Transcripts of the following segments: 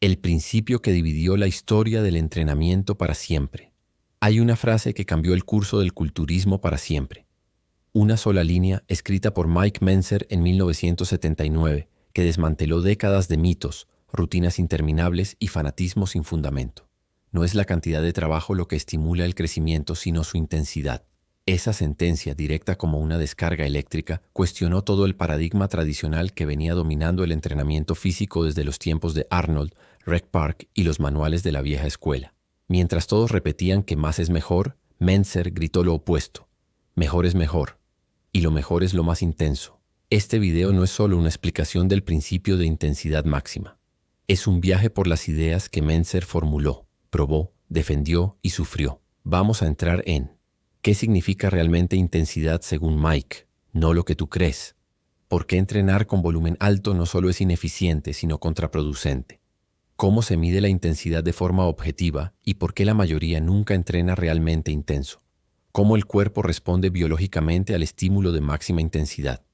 El principio que dividió la historia del entrenamiento para siempre. Hay una frase que cambió el curso del culturismo para siempre. Una sola línea escrita por Mike Mentzer en 1979 que desmanteló décadas de mitos, rutinas interminables y fanatismo sin fundamento. No es la cantidad de trabajo lo que estimula el crecimiento, sino su intensidad. Esa sentencia, directa como una descarga eléctrica, cuestionó todo el paradigma tradicional que venía dominando el entrenamiento físico desde los tiempos de Arnold, Rec Park y los manuales de la vieja escuela. Mientras todos repetían que más es mejor, Mentzer gritó lo opuesto. Mejor es mejor. Y lo mejor es lo más intenso. Este video no es solo una explicación del principio de intensidad máxima. Es un viaje por las ideas que Mentzer formuló, probó, defendió y sufrió. Vamos a entrar en ¿qué significa realmente intensidad según Mike? No lo que tú crees. ¿Por qué entrenar con volumen alto no solo es ineficiente, sino contraproducente? ¿Cómo se mide la intensidad de forma objetiva y por qué la mayoría nunca entrena realmente intenso? ¿Cómo el cuerpo responde biológicamente al estímulo de máxima intensidad?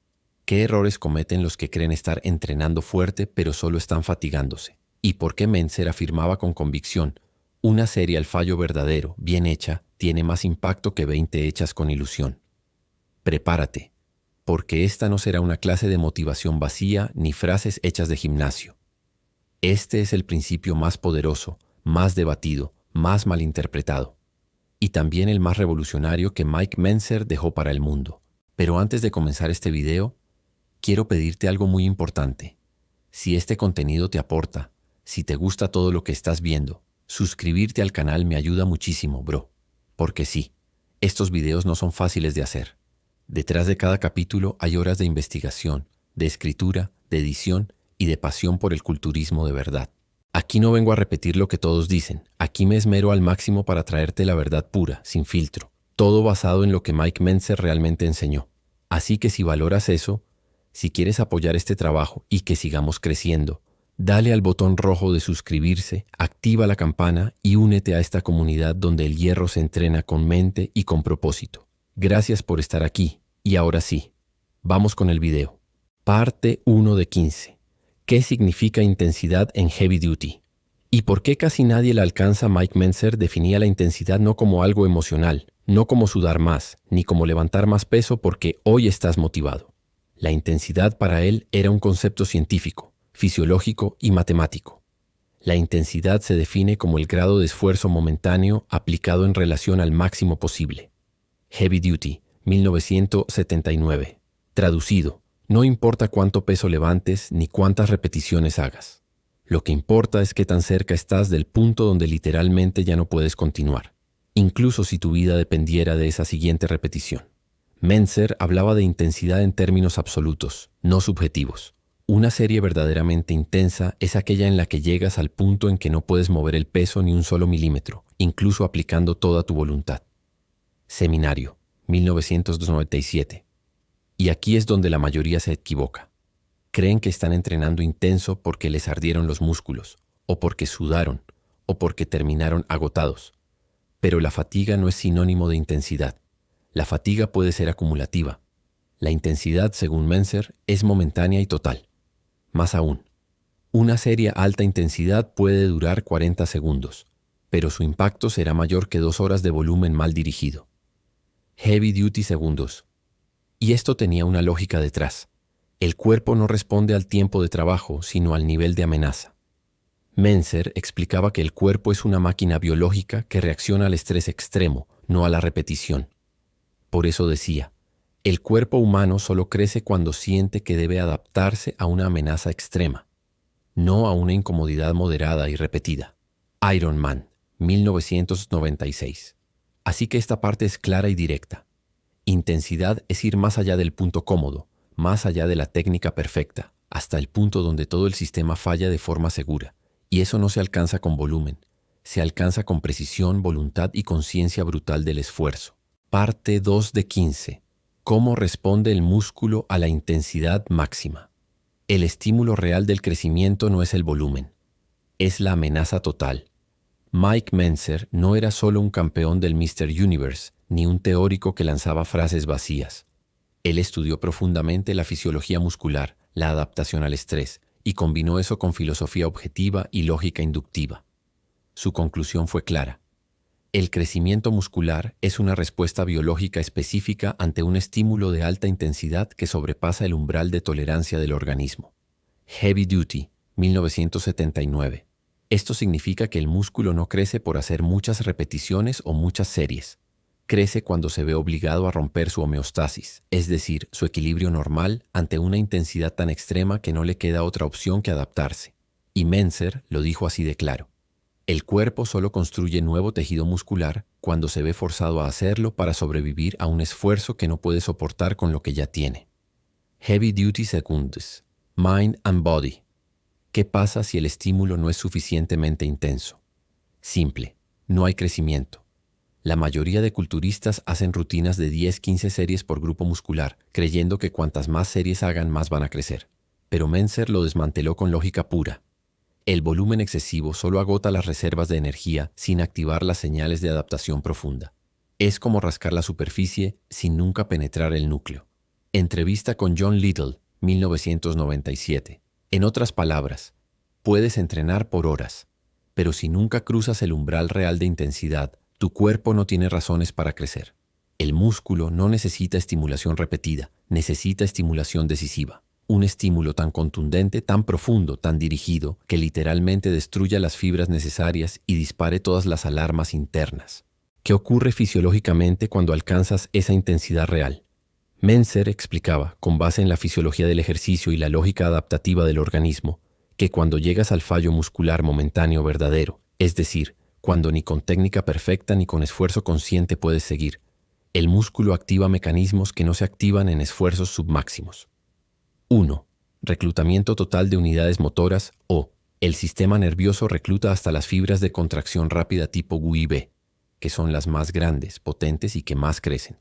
¿Qué errores cometen los que creen estar entrenando fuerte pero solo están fatigándose? ¿Y por qué Mentzer afirmaba con convicción: una serie al fallo verdadero, bien hecha, tiene más impacto que 20 hechas con ilusión? Prepárate, porque esta no será una clase de motivación vacía ni frases hechas de gimnasio. Este es el principio más poderoso, más debatido, más malinterpretado. Y también el más revolucionario que Mike Mentzer dejó para el mundo. Pero antes de comenzar este video, quiero pedirte algo muy importante. Si este contenido te aporta, si te gusta todo lo que estás viendo, suscribirte al canal me ayuda muchísimo, bro. Porque sí, estos videos no son fáciles de hacer. Detrás de cada capítulo hay horas de investigación, de escritura, de edición y de pasión por el culturismo de verdad. Aquí no vengo a repetir lo que todos dicen. Aquí me esmero al máximo para traerte la verdad pura, sin filtro. Todo basado en lo que Mike Mentzer realmente enseñó. Así que si valoras eso, si quieres apoyar este trabajo y que sigamos creciendo, dale al botón rojo de suscribirse, activa la campana y únete a esta comunidad donde el hierro se entrena con mente y con propósito. Gracias por estar aquí. Y ahora sí, vamos con el video. Parte 1 de 15. ¿Qué significa intensidad en heavy duty? ¿Y por qué casi nadie la alcanza? Mike Mentzer definía la intensidad no como algo emocional, no como sudar más, ni como levantar más peso porque hoy estás motivado. La intensidad para él era un concepto científico, fisiológico y matemático. La intensidad se define como el grado de esfuerzo momentáneo aplicado en relación al máximo posible. Heavy Duty, 1979. Traducido: no importa cuánto peso levantes ni cuántas repeticiones hagas. Lo que importa es qué tan cerca estás del punto donde literalmente ya no puedes continuar, incluso si tu vida dependiera de esa siguiente repetición. Mentzer hablaba de intensidad en términos absolutos, no subjetivos. Una serie verdaderamente intensa es aquella en la que llegas al punto en que no puedes mover el peso ni un solo milímetro, incluso aplicando toda tu voluntad. Seminario, 1997. Y aquí es donde la mayoría se equivoca. Creen que están entrenando intenso porque les ardieron los músculos, o porque sudaron, o porque terminaron agotados. Pero la fatiga no es sinónimo de intensidad. La fatiga puede ser acumulativa. La intensidad, según Mentzer, es momentánea y total. Más aún, una serie a alta intensidad puede durar 40 segundos, pero su impacto será mayor que 2 horas de volumen mal dirigido. Heavy duty segundos. Y esto tenía una lógica detrás. El cuerpo no responde al tiempo de trabajo, sino al nivel de amenaza. Mentzer explicaba que el cuerpo es una máquina biológica que reacciona al estrés extremo, no a la repetición. Por eso decía, el cuerpo humano solo crece cuando siente que debe adaptarse a una amenaza extrema, no a una incomodidad moderada y repetida. Iron Man, 1996. Así que esta parte es clara y directa. Intensidad es ir más allá del punto cómodo, más allá de la técnica perfecta, hasta el punto donde todo el sistema falla de forma segura. Y eso no se alcanza con volumen, se alcanza con precisión, voluntad y conciencia brutal del esfuerzo. Parte 2 de 15. ¿Cómo responde el músculo a la intensidad máxima? El estímulo real del crecimiento no es el volumen, es la amenaza total. Mike Mentzer no era solo un campeón del Mr. Universe, ni un teórico que lanzaba frases vacías. Él estudió profundamente la fisiología muscular, la adaptación al estrés y combinó eso con filosofía objetiva y lógica inductiva. Su conclusión fue clara. El crecimiento muscular es una respuesta biológica específica ante un estímulo de alta intensidad que sobrepasa el umbral de tolerancia del organismo. Heavy Duty, 1979. Esto significa que el músculo no crece por hacer muchas repeticiones o muchas series. Crece cuando se ve obligado a romper su homeostasis, es decir, su equilibrio normal ante una intensidad tan extrema que no le queda otra opción que adaptarse. Y Mentzer lo dijo así de claro. El cuerpo solo construye nuevo tejido muscular cuando se ve forzado a hacerlo para sobrevivir a un esfuerzo que no puede soportar con lo que ya tiene. Heavy Duty Seconds. Mind and Body. ¿Qué pasa si el estímulo no es suficientemente intenso? Simple. No hay crecimiento. La mayoría de culturistas hacen rutinas de 10-15 series por grupo muscular, creyendo que cuantas más series hagan, más van a crecer. Pero Mentzer lo desmanteló con lógica pura. El volumen excesivo solo agota las reservas de energía sin activar las señales de adaptación profunda. Es como rascar la superficie sin nunca penetrar el núcleo. Entrevista con John Little, 1997. En otras palabras, puedes entrenar por horas, pero si nunca cruzas el umbral real de intensidad, tu cuerpo no tiene razones para crecer. El músculo no necesita estimulación repetida, necesita estimulación decisiva. Un estímulo tan contundente, tan profundo, tan dirigido, que literalmente destruya las fibras necesarias y dispare todas las alarmas internas. ¿Qué ocurre fisiológicamente cuando alcanzas esa intensidad real? Mentzer explicaba, con base en la fisiología del ejercicio y la lógica adaptativa del organismo, que cuando llegas al fallo muscular momentáneo verdadero, es decir, cuando ni con técnica perfecta ni con esfuerzo consciente puedes seguir, el músculo activa mecanismos que no se activan en esfuerzos submáximos. 1. Reclutamiento total de unidades motoras o el sistema nervioso recluta hasta las fibras de contracción rápida tipo GUI-B, que son las más grandes, potentes y que más crecen.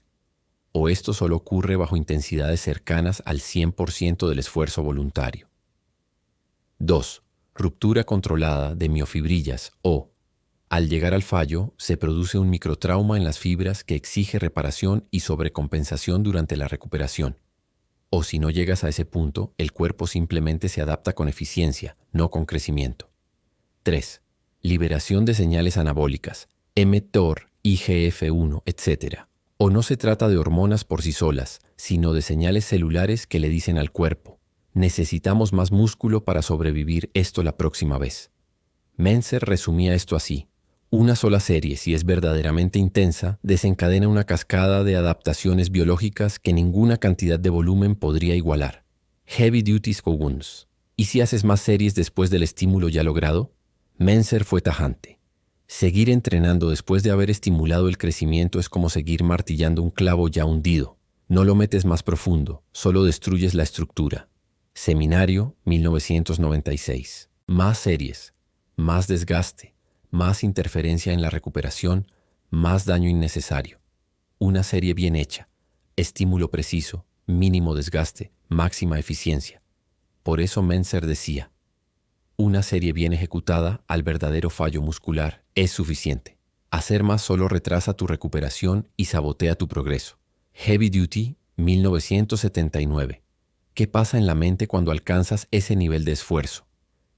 O esto solo ocurre bajo intensidades cercanas al 100% del esfuerzo voluntario. 2. Ruptura controlada de miofibrillas o, al llegar al fallo, se produce un microtrauma en las fibras que exige reparación y sobrecompensación durante la recuperación. O si no llegas a ese punto, el cuerpo simplemente se adapta con eficiencia, no con crecimiento. 3. Liberación de señales anabólicas, mTOR, IGF-1, etc. O no se trata de hormonas por sí solas, sino de señales celulares que le dicen al cuerpo: necesitamos más músculo para sobrevivir esto la próxima vez. Mentzer resumía esto así: una sola serie, si es verdaderamente intensa, desencadena una cascada de adaptaciones biológicas que ninguna cantidad de volumen podría igualar. Heavy Duty Seconds. ¿Y si haces más series después del estímulo ya logrado? Mentzer fue tajante. Seguir entrenando después de haber estimulado el crecimiento es como seguir martillando un clavo ya hundido. No lo metes más profundo, solo destruyes la estructura. Seminario, 1996. Más series, más desgaste, más interferencia en la recuperación, más daño innecesario. Una serie bien hecha, estímulo preciso, mínimo desgaste, máxima eficiencia. Por eso Mentzer decía: una serie bien ejecutada al verdadero fallo muscular es suficiente. Hacer más solo retrasa tu recuperación y sabotea tu progreso. Heavy Duty, 1979. ¿Qué pasa en la mente cuando alcanzas ese nivel de esfuerzo?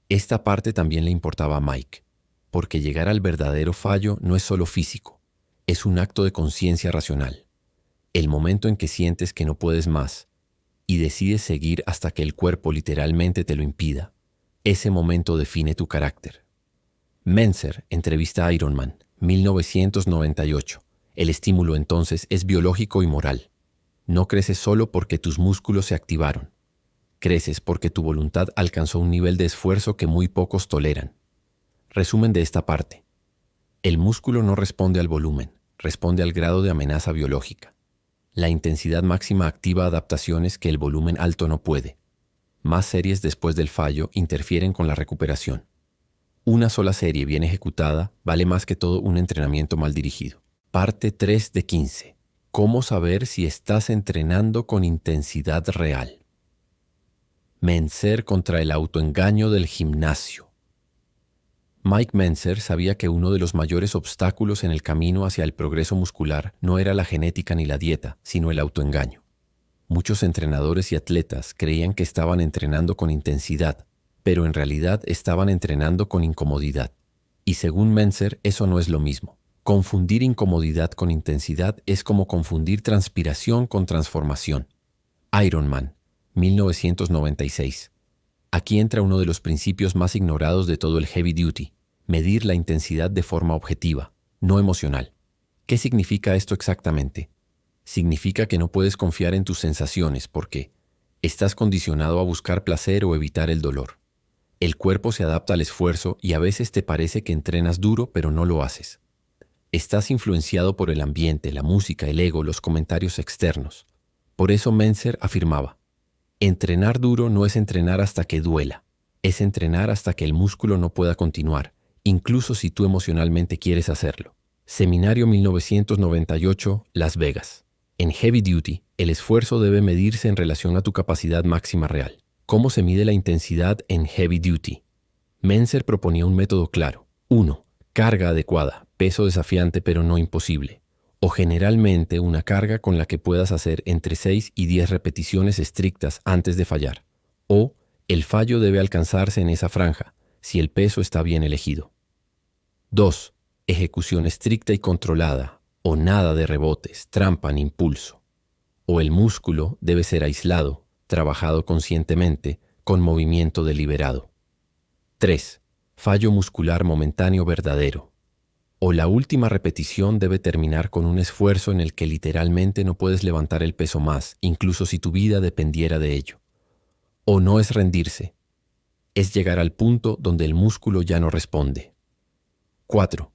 Esta parte también le importaba a Mike, porque llegar al verdadero fallo no es solo físico, es un acto de conciencia racional. El momento en que sientes que no puedes más y decides seguir hasta que el cuerpo literalmente te lo impida, ese momento define tu carácter. Mentzer, entrevista a Ironman, 1998. El estímulo entonces es biológico y moral. No creces solo porque tus músculos se activaron. Creces porque tu voluntad alcanzó un nivel de esfuerzo que muy pocos toleran. Resumen de esta parte. El músculo no responde al volumen, responde al grado de amenaza biológica. La intensidad máxima activa adaptaciones que el volumen alto no puede. Más series después del fallo interfieren con la recuperación. Una sola serie bien ejecutada vale más que todo un entrenamiento mal dirigido. Parte 3 de 15. ¿Cómo saber si estás entrenando con intensidad real? Mentzer contra el autoengaño del gimnasio. Mike Mentzer sabía que uno de los mayores obstáculos en el camino hacia el progreso muscular no era la genética ni la dieta, sino el autoengaño. Muchos entrenadores y atletas creían que estaban entrenando con intensidad, pero en realidad estaban entrenando con incomodidad. Y según Mentzer, eso no es lo mismo. Confundir incomodidad con intensidad es como confundir transpiración con transformación. Ironman, 1996. Aquí entra uno de los principios más ignorados de todo el heavy duty: medir la intensidad de forma objetiva, no emocional. ¿Qué significa esto exactamente? Significa que no puedes confiar en tus sensaciones porque estás condicionado a buscar placer o evitar el dolor. El cuerpo se adapta al esfuerzo y a veces te parece que entrenas duro, pero no lo haces. Estás influenciado por el ambiente, la música, el ego, los comentarios externos. Por eso Mentzer afirmaba: entrenar duro no es entrenar hasta que duela, es entrenar hasta que el músculo no pueda continuar, incluso si tú emocionalmente quieres hacerlo. Seminario 1998, Las Vegas. En Heavy Duty, el esfuerzo debe medirse en relación a tu capacidad máxima real. ¿Cómo se mide la intensidad en Heavy Duty? Mentzer proponía un método claro. 1. Carga adecuada, peso desafiante pero no imposible. O generalmente una carga con la que puedas hacer entre 6 y 10 repeticiones estrictas antes de fallar. O el fallo debe alcanzarse en esa franja, si el peso está bien elegido. 2. Ejecución estricta y controlada, o nada de rebotes, trampa ni impulso. O el músculo debe ser aislado, trabajado conscientemente, con movimiento deliberado. 3. Fallo muscular momentáneo verdadero. O la última repetición debe terminar con un esfuerzo en el que literalmente no puedes levantar el peso más, incluso si tu vida dependiera de ello. O no es rendirse, es llegar al punto donde el músculo ya no responde. 4.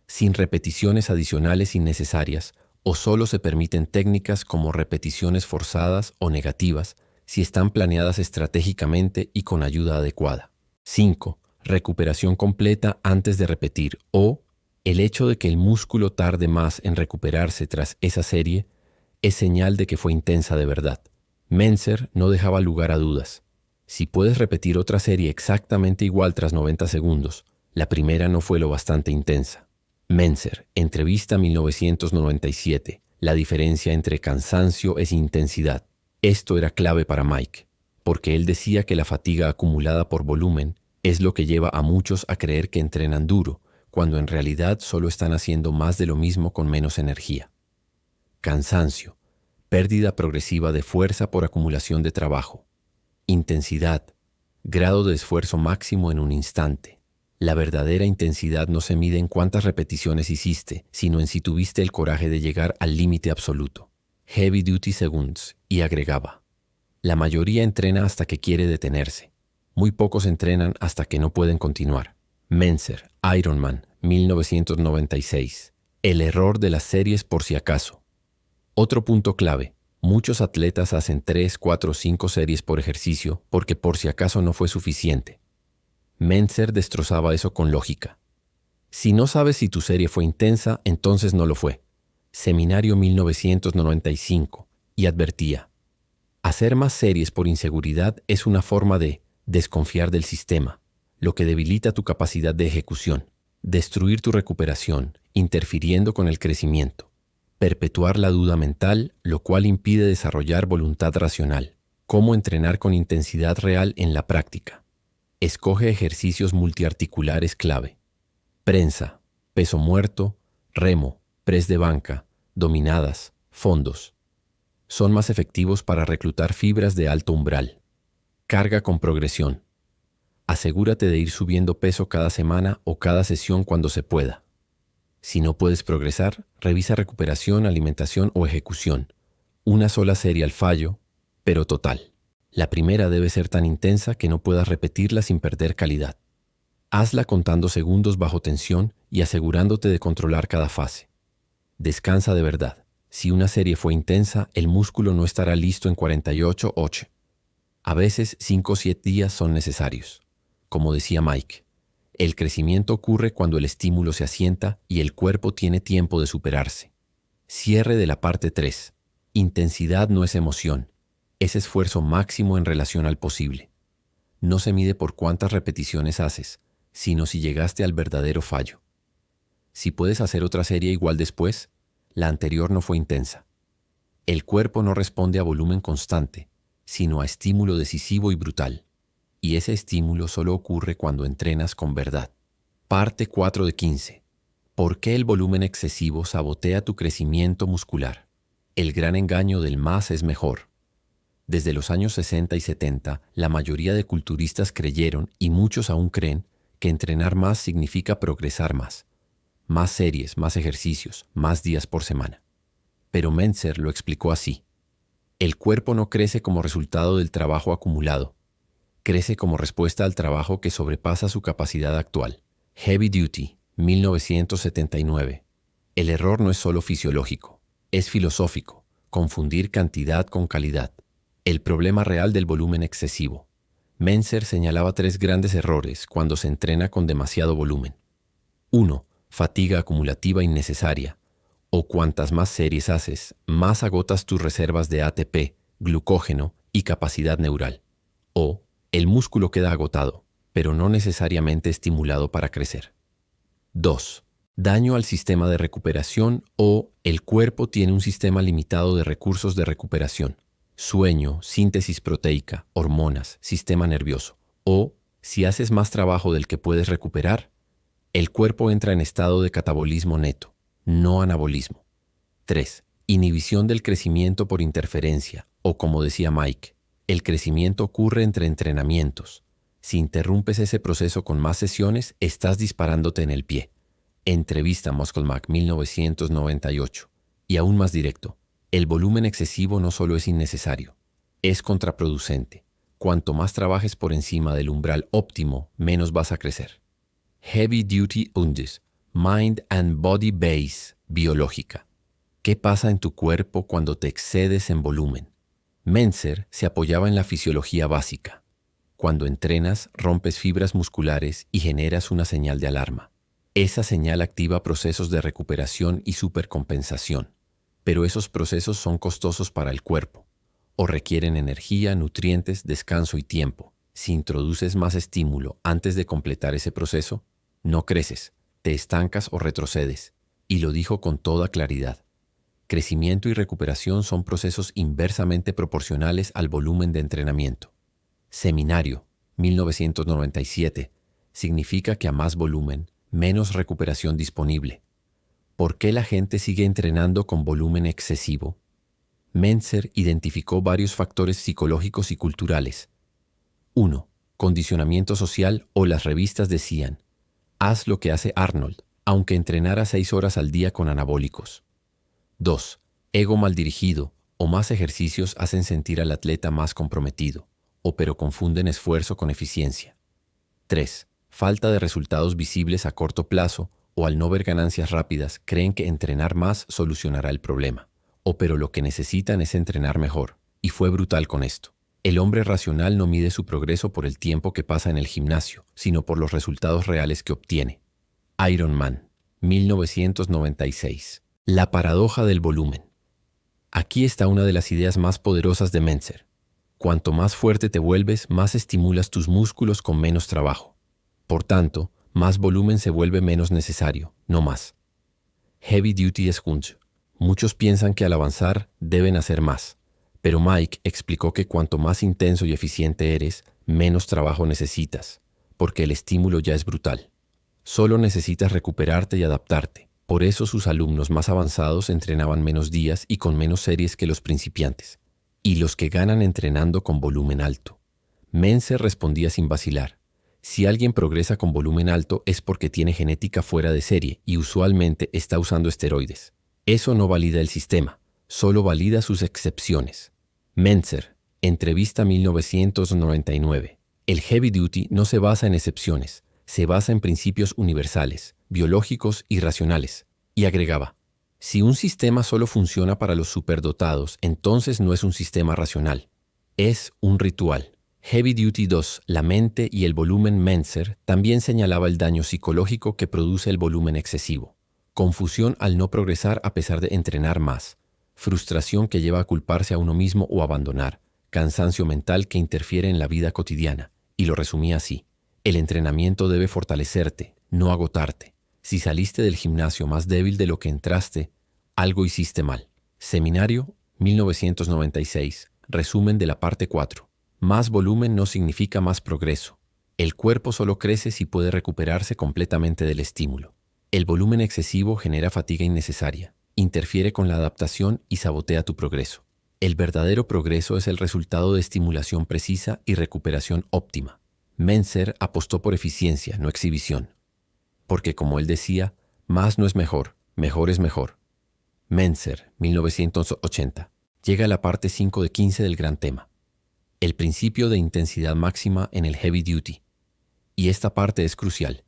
Sin repeticiones adicionales innecesarias, o solo se permiten técnicas como repeticiones forzadas o negativas si están planeadas estratégicamente y con ayuda adecuada. 5. Recuperación completa antes de repetir, o el hecho de que el músculo tarde más en recuperarse tras esa serie es señal de que fue intensa de verdad. Mentzer no dejaba lugar a dudas. Si puedes repetir otra serie exactamente igual tras 90 segundos, la primera no fue lo bastante intensa. Mentzer, entrevista 1997. La diferencia entre cansancio es intensidad. Esto era clave para Mike, porque él decía que la fatiga acumulada por volumen es lo que lleva a muchos a creer que entrenan duro, cuando en realidad solo están haciendo más de lo mismo con menos energía. Cansancio, pérdida progresiva de fuerza por acumulación de trabajo. Intensidad, grado de esfuerzo máximo en un instante. La verdadera intensidad no se mide en cuántas repeticiones hiciste, sino en si tuviste el coraje de llegar al límite absoluto. Heavy Duty Seconds, y agregaba: la mayoría entrena hasta que quiere detenerse. Muy pocos entrenan hasta que no pueden continuar. Mentzer, Ironman, 1996. El error de las series por si acaso. Otro punto clave: muchos atletas hacen 3, 4, 5 series por ejercicio porque por si acaso no fue suficiente. Mentzer destrozaba eso con lógica. Si no sabes si tu serie fue intensa, entonces no lo fue. Seminario 1995, y advertía: hacer más series por inseguridad es una forma de desconfiar del sistema, lo que debilita tu capacidad de ejecución, destruir tu recuperación, interfiriendo con el crecimiento, perpetuar la duda mental, lo cual impide desarrollar voluntad racional. Cómo entrenar con intensidad real en la práctica. Escoge ejercicios multiarticulares clave: prensa, peso muerto, remo, press de banca, dominadas, fondos. Son más efectivos para reclutar fibras de alto umbral. Carga con progresión. Asegúrate de ir subiendo peso cada semana o cada sesión cuando se pueda. Si no puedes progresar, revisa recuperación, alimentación o ejecución. Una sola serie al fallo, pero total. La primera debe ser tan intensa que no puedas repetirla sin perder calidad. Hazla contando segundos bajo tensión y asegurándote de controlar cada fase. Descansa de verdad. Si una serie fue intensa, el músculo no estará listo en 48 horas. A veces 5 o 7 días son necesarios. Como decía Mike, el crecimiento ocurre cuando el estímulo se asienta y el cuerpo tiene tiempo de superarse. Cierre de la parte 3. Intensidad no es emoción. Es esfuerzo máximo en relación al posible. No se mide por cuántas repeticiones haces, sino si llegaste al verdadero fallo. Si puedes hacer otra serie igual después, la anterior no fue intensa. El cuerpo no responde a volumen constante, sino a estímulo decisivo y brutal. y ese estímulo solo ocurre cuando entrenas con verdad. Parte 4 de 15. ¿Por qué el volumen excesivo sabotea tu crecimiento muscular? El gran engaño del más es mejor. Desde los años 60 y 70, la mayoría de culturistas creyeron, y muchos aún creen, que entrenar más significa progresar más. Más series, más ejercicios, más días por semana. Pero Mentzer lo explicó así. El cuerpo no crece como resultado del trabajo acumulado. Crece como respuesta al trabajo que sobrepasa su capacidad actual. Heavy Duty, 1979. El error no es solo fisiológico, es filosófico, confundir cantidad con calidad. El problema real del volumen excesivo. Mentzer señalaba 3 grandes errores cuando se entrena con demasiado volumen. 1. Fatiga acumulativa innecesaria. O cuantas más series haces, más agotas tus reservas de ATP, glucógeno y capacidad neural. O el músculo queda agotado, pero no necesariamente estimulado para crecer. 2. Daño al sistema de recuperación o el cuerpo tiene un sistema limitado de recursos de recuperación. Sueño, síntesis proteica, hormonas, sistema nervioso. O, si haces más trabajo del que puedes recuperar, el cuerpo entra en estado de catabolismo neto, no anabolismo. 3. Inhibición del crecimiento por interferencia, o como decía Mike, el crecimiento ocurre entre entrenamientos. Si interrumpes ese proceso con más sesiones, estás disparándote en el pie. Entrevista Muscle Mac 1998. Y aún más directo. El volumen excesivo no solo es innecesario, es contraproducente. Cuanto más trabajes por encima del umbral óptimo, menos vas a crecer. Heavy Duty Undes, Mind and Body Base, biológica. ¿Qué pasa en tu cuerpo cuando te excedes en volumen? Mentzer se apoyaba en la fisiología básica. Cuando entrenas, rompes fibras musculares y generas una señal de alarma. Esa señal activa procesos de recuperación y supercompensación. Pero esos procesos son costosos para el cuerpo, o requieren energía, nutrientes, descanso y tiempo. Si introduces más estímulo antes de completar ese proceso, no creces, te estancas o retrocedes, y lo dijo con toda claridad. Crecimiento y recuperación son procesos inversamente proporcionales al volumen de entrenamiento. Seminario, 1997, significa que a más volumen, menos recuperación disponible. ¿Por qué la gente sigue entrenando con volumen excesivo? Mentzer identificó varios factores psicológicos y culturales. 1. Condicionamiento social o las revistas decían, haz lo que hace Arnold, aunque entrenara 6 horas al día con anabólicos. 2. Ego mal dirigido o más ejercicios hacen sentir al atleta más comprometido, pero confunden esfuerzo con eficiencia. 3. Falta de resultados visibles a corto plazo o al no ver ganancias rápidas, creen que entrenar más solucionará el problema. Pero lo que necesitan es entrenar mejor. Y fue brutal con esto. El hombre racional no mide su progreso por el tiempo que pasa en el gimnasio, sino por los resultados reales que obtiene. Iron Man, 1996. La paradoja del volumen. Aquí está una de las ideas más poderosas de Mentzer. Cuanto más fuerte te vuelves, más estimulas tus músculos con menos trabajo. Por tanto, más volumen se vuelve menos necesario, no más. Heavy Duty Squat. Muchos piensan que al avanzar deben hacer más, pero Mike explicó que cuanto más intenso y eficiente eres, menos trabajo necesitas, porque el estímulo ya es brutal. Solo necesitas recuperarte y adaptarte. Por eso sus alumnos más avanzados entrenaban menos días y con menos series que los principiantes, y los que ganan entrenando con volumen alto. Mentzer respondía sin vacilar. Si alguien progresa con volumen alto es porque tiene genética fuera de serie y usualmente está usando esteroides. Eso no valida el sistema, solo valida sus excepciones. Mentzer, entrevista 1999. El heavy duty no se basa en excepciones, se basa en principios universales, biológicos y racionales. Y agregaba, si un sistema solo funciona para los superdotados, entonces no es un sistema racional, es un ritual. Heavy Duty 2, la mente y el volumen. Mentzer también señalaba el daño psicológico que produce el volumen excesivo. Confusión al no progresar a pesar de entrenar más. Frustración que lleva a culparse a uno mismo o abandonar. Cansancio mental que interfiere en la vida cotidiana. Y lo resumía así. El entrenamiento debe fortalecerte, no agotarte. Si saliste del gimnasio más débil de lo que entraste, algo hiciste mal. Seminario, 1996. Resumen de la parte 4. Más volumen no significa más progreso. El cuerpo solo crece si puede recuperarse completamente del estímulo. El volumen excesivo genera fatiga innecesaria, interfiere con la adaptación y sabotea tu progreso. El verdadero progreso es el resultado de estimulación precisa y recuperación óptima. Mentzer apostó por eficiencia, no exhibición. Porque, como él decía, más no es mejor, mejor es mejor. Mentzer, 1980. Llega a la parte 5 de 15 del gran tema. El principio de intensidad máxima en el heavy duty. Y esta parte es crucial,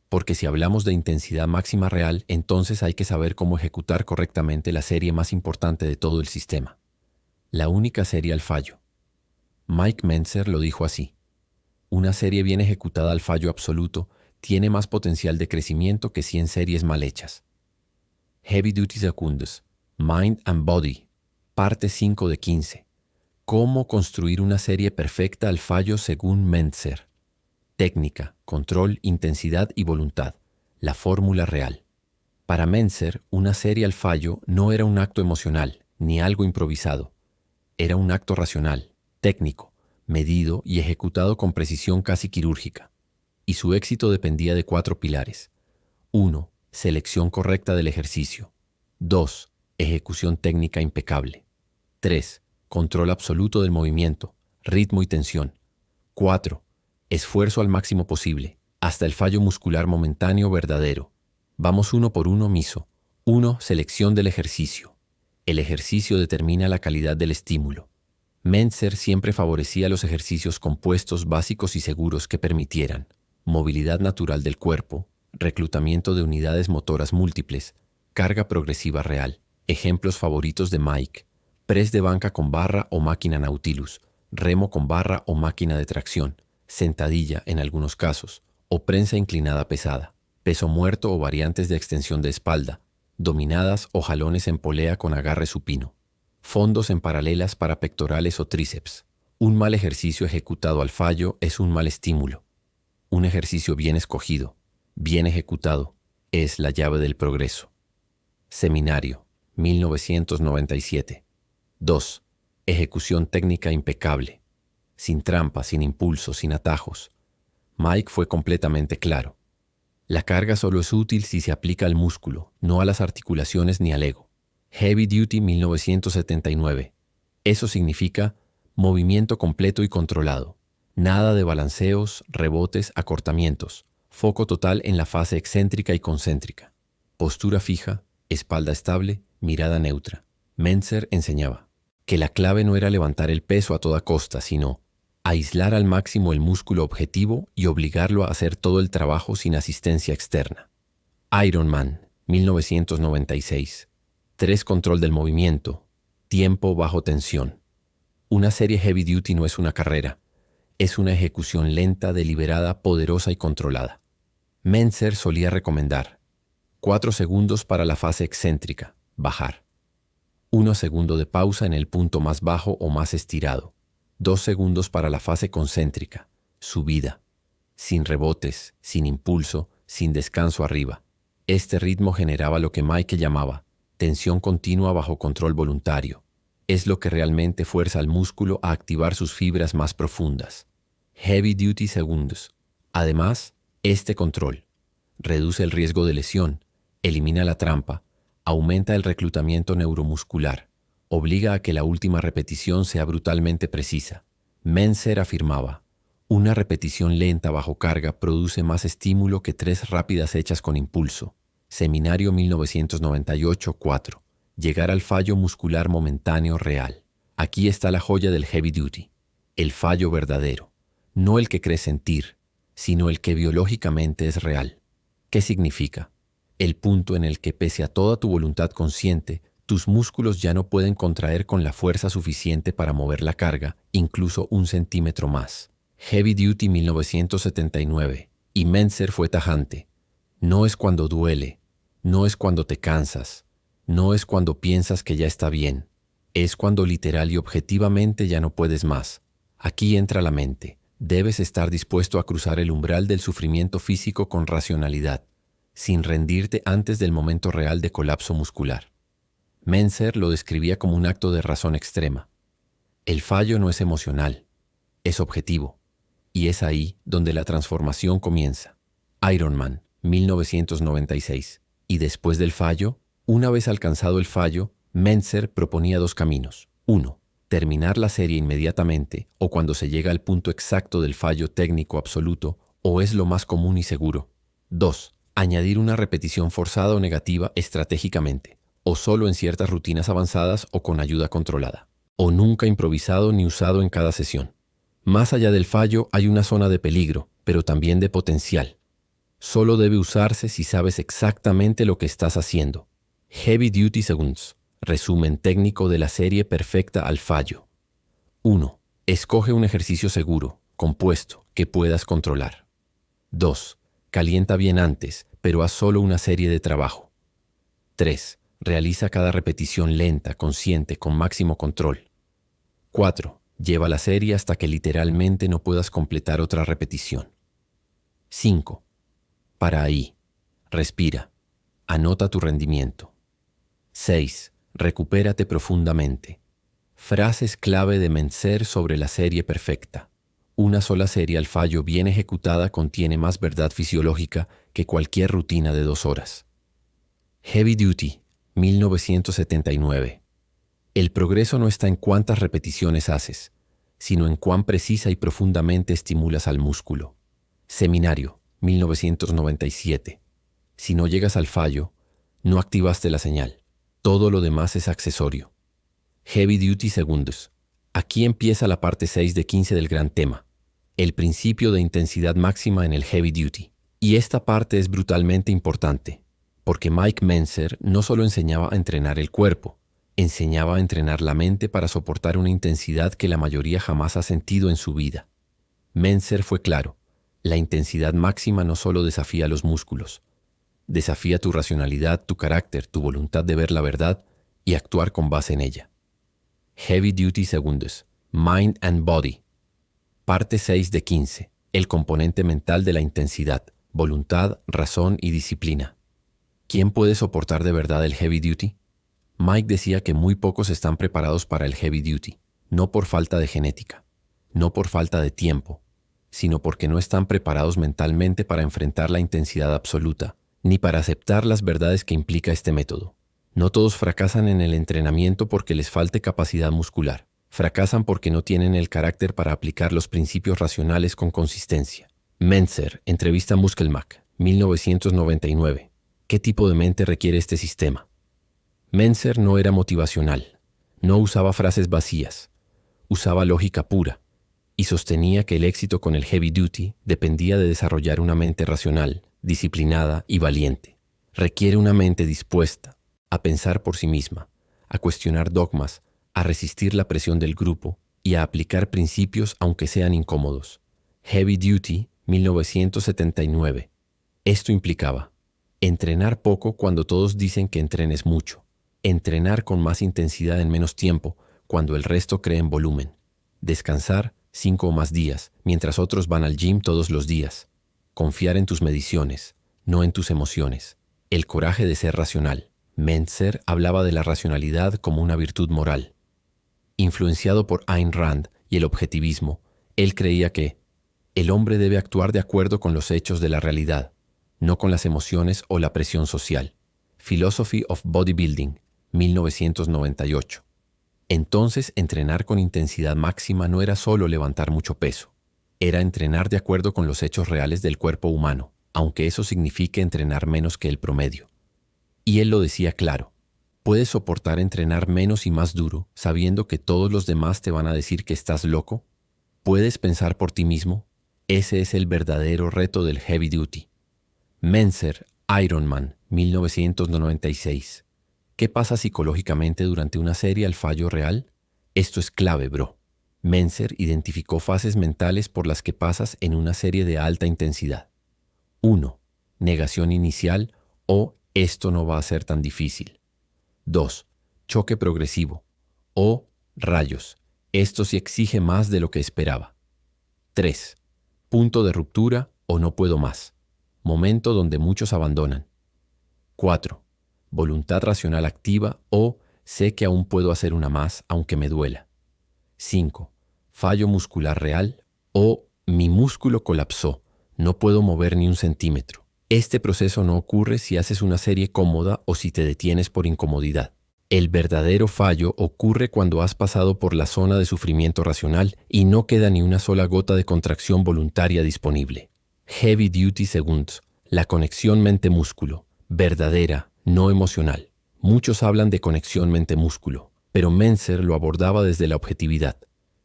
porque si hablamos de intensidad máxima real, entonces hay que saber cómo ejecutar correctamente la serie más importante de todo el sistema. La única serie al fallo. Mike Mentzer lo dijo así: una serie bien ejecutada al fallo absoluto tiene más potencial de crecimiento que 100 series mal hechas. Heavy Duty Secundus, Mind and Body, parte 5 de 15. Cómo construir una serie perfecta al fallo según Mentzer. Técnica, control, intensidad y voluntad. La fórmula real. Para Mentzer, una serie al fallo no era un acto emocional, ni algo improvisado. Era un acto racional, técnico, medido y ejecutado con precisión casi quirúrgica. Y su éxito dependía de 4 pilares. 1. Selección correcta del ejercicio. 2. Ejecución técnica impecable. 3. Control absoluto del movimiento, ritmo y tensión. 4. Esfuerzo al máximo posible, hasta el fallo muscular momentáneo verdadero. Vamos uno por uno, Miso. 1. Selección del ejercicio. El ejercicio determina la calidad del estímulo. Mentzer siempre favorecía los ejercicios compuestos básicos y seguros que permitieran movilidad natural del cuerpo, reclutamiento de unidades motoras múltiples, carga progresiva real. Ejemplos favoritos de Mike: press de banca con barra o máquina Nautilus, remo con barra o máquina de tracción, sentadilla en algunos casos, o prensa inclinada pesada, peso muerto o variantes de extensión de espalda, dominadas o jalones en polea con agarre supino, fondos en paralelas para pectorales o tríceps. Un mal ejercicio ejecutado al fallo es un mal estímulo. Un ejercicio bien escogido, bien ejecutado, es la llave del progreso. Seminario, 1997. 2. Ejecución técnica impecable. Sin trampa, sin impulso, sin atajos. Mike fue completamente claro. La carga solo es útil si se aplica al músculo, no a las articulaciones ni al ego. Heavy Duty 1979. Eso significa movimiento completo y controlado. Nada de balanceos, rebotes, acortamientos. Foco total en la fase excéntrica y concéntrica. Postura fija, espalda estable, mirada neutra. Mentzer enseñaba que la clave no era levantar el peso a toda costa, sino aislar al máximo el músculo objetivo y obligarlo a hacer todo el trabajo sin asistencia externa. Ironman, 1996. 3. Control del movimiento. Tiempo bajo tensión. Una serie heavy duty no es una carrera. Es una ejecución lenta, deliberada, poderosa y controlada. Mentzer solía recomendar 4 segundos para la fase excéntrica, bajar. 1 segundo de pausa en el punto más bajo o más estirado. 2 segundos para la fase concéntrica, subida. Sin rebotes, sin impulso, sin descanso arriba. Este ritmo generaba lo que Mike llamaba tensión continua bajo control voluntario. Es lo que realmente fuerza al músculo a activar sus fibras más profundas. Heavy Duty Segundos. Además, este control reduce el riesgo de lesión, elimina la trampa, aumenta el reclutamiento neuromuscular, obliga a que la última repetición sea brutalmente precisa. Mentzer afirmaba: una repetición lenta bajo carga produce más estímulo que 3 rápidas hechas con impulso. Seminario 1998-4. Llegar al fallo muscular momentáneo real. Aquí está la joya del heavy duty. El fallo verdadero. No el que crees sentir, sino el que biológicamente es real. ¿Qué significa? El punto en el que, pese a toda tu voluntad consciente, tus músculos ya no pueden contraer con la fuerza suficiente para mover la carga, incluso 1 centímetro más. Heavy Duty 1979. Y Mentzer fue tajante. No es cuando duele, no es cuando te cansas, no es cuando piensas que ya está bien, es cuando literal y objetivamente ya no puedes más. Aquí entra la mente. Debes estar dispuesto a cruzar el umbral del sufrimiento físico con racionalidad, sin rendirte antes del momento real de colapso muscular. Mentzer lo describía como un acto de razón extrema. El fallo no es emocional, es objetivo. Y es ahí donde la transformación comienza. Ironman, 1996. Y después del fallo, una vez alcanzado el fallo, Mentzer proponía dos caminos. 1. Terminar la serie inmediatamente o cuando se llega al punto exacto del fallo técnico absoluto, o es lo más común y seguro. 2. Añadir una repetición forzada o negativa estratégicamente, o solo en ciertas rutinas avanzadas o con ayuda controlada, o nunca improvisado ni usado en cada sesión. Más allá del fallo hay una zona de peligro, pero también de potencial. Solo debe usarse si sabes exactamente lo que estás haciendo. Heavy Duty Seconds. Resumen técnico de la serie perfecta al fallo. 1. Escoge un ejercicio seguro, compuesto, que puedas controlar. 2. Calienta bien antes, pero haz solo una serie de trabajo. 3. Realiza cada repetición lenta, consciente, con máximo control. 4. Lleva la serie hasta que literalmente no puedas completar otra repetición. 5. Para ahí. Respira. Anota tu rendimiento. 6. Recupérate profundamente. Frases clave de Mentzer sobre la serie perfecta. Una sola serie al fallo bien ejecutada contiene más verdad fisiológica que cualquier rutina de 2 horas. Heavy Duty, 1979. El progreso no está en cuántas repeticiones haces, sino en cuán precisa y profundamente estimulas al músculo. Seminario, 1997. Si no llegas al fallo, no activaste la señal. Todo lo demás es accesorio. Heavy Duty Segundos. Aquí empieza la parte 6 de 15 del gran tema, el principio de intensidad máxima en el Heavy Duty. Y esta parte es brutalmente importante, porque Mike Mentzer no solo enseñaba a entrenar el cuerpo, enseñaba a entrenar la mente para soportar una intensidad que la mayoría jamás ha sentido en su vida. Mentzer fue claro, la intensidad máxima no solo desafía los músculos, desafía tu racionalidad, tu carácter, tu voluntad de ver la verdad y actuar con base en ella. Heavy Duty Segundos. Mind and Body. Parte 6 de 15. El componente mental de la intensidad. Voluntad, razón y disciplina. ¿Quién puede soportar de verdad el Heavy Duty? Mike decía que muy pocos están preparados para el Heavy Duty, no por falta de genética, no por falta de tiempo, sino porque no están preparados mentalmente para enfrentar la intensidad absoluta, ni para aceptar las verdades que implica este método. No todos fracasan en el entrenamiento porque les falte capacidad muscular. Fracasan porque no tienen el carácter para aplicar los principios racionales con consistencia. Mentzer, entrevista a Muskelmack, 1999. ¿Qué tipo de mente requiere este sistema? Mentzer no era motivacional. No usaba frases vacías. Usaba lógica pura. Y sostenía que el éxito con el Heavy Duty dependía de desarrollar una mente racional, disciplinada y valiente. Requiere una mente dispuesta a pensar por sí misma, a cuestionar dogmas, a resistir la presión del grupo y a aplicar principios aunque sean incómodos. Heavy Duty, 1979. Esto implicaba entrenar poco cuando todos dicen que entrenes mucho, entrenar con más intensidad en menos tiempo cuando el resto cree en volumen, descansar 5 o más días mientras otros van al gym todos los días, confiar en tus mediciones, no en tus emociones, el coraje de ser racional. Mentzer hablaba de la racionalidad como una virtud moral. Influenciado por Ayn Rand y el objetivismo, él creía que el hombre debe actuar de acuerdo con los hechos de la realidad, no con las emociones o la presión social. Philosophy of Bodybuilding, 1998. Entonces, entrenar con intensidad máxima no era solo levantar mucho peso, era entrenar de acuerdo con los hechos reales del cuerpo humano, aunque eso signifique entrenar menos que el promedio. Y él lo decía claro, ¿puedes soportar entrenar menos y más duro sabiendo que todos los demás te van a decir que estás loco? ¿Puedes pensar por ti mismo? Ese es el verdadero reto del Heavy Duty. Mentzer, Ironman, 1996. ¿Qué pasa psicológicamente durante una serie al fallo real? Esto es clave, bro. Mentzer identificó fases mentales por las que pasas en una serie de alta intensidad. 1. Negación inicial o esto no va a ser tan difícil. 2. Choque progresivo o rayos, esto sí exige más de lo que esperaba. 3. Punto de ruptura o no puedo más, momento donde muchos abandonan. 4. Voluntad racional activa o sé que aún puedo hacer una más aunque me duela. 5. fallo muscular real o mi músculo colapsó, no puedo mover ni un centímetro. Este proceso no ocurre si haces una serie cómoda o si te detienes por incomodidad. El verdadero fallo ocurre cuando has pasado por la zona de sufrimiento racional y no queda ni una sola gota de contracción voluntaria disponible. Heavy Duty Segundos, la conexión mente-músculo, verdadera, no emocional. Muchos hablan de conexión mente-músculo, pero Mentzer lo abordaba desde la objetividad.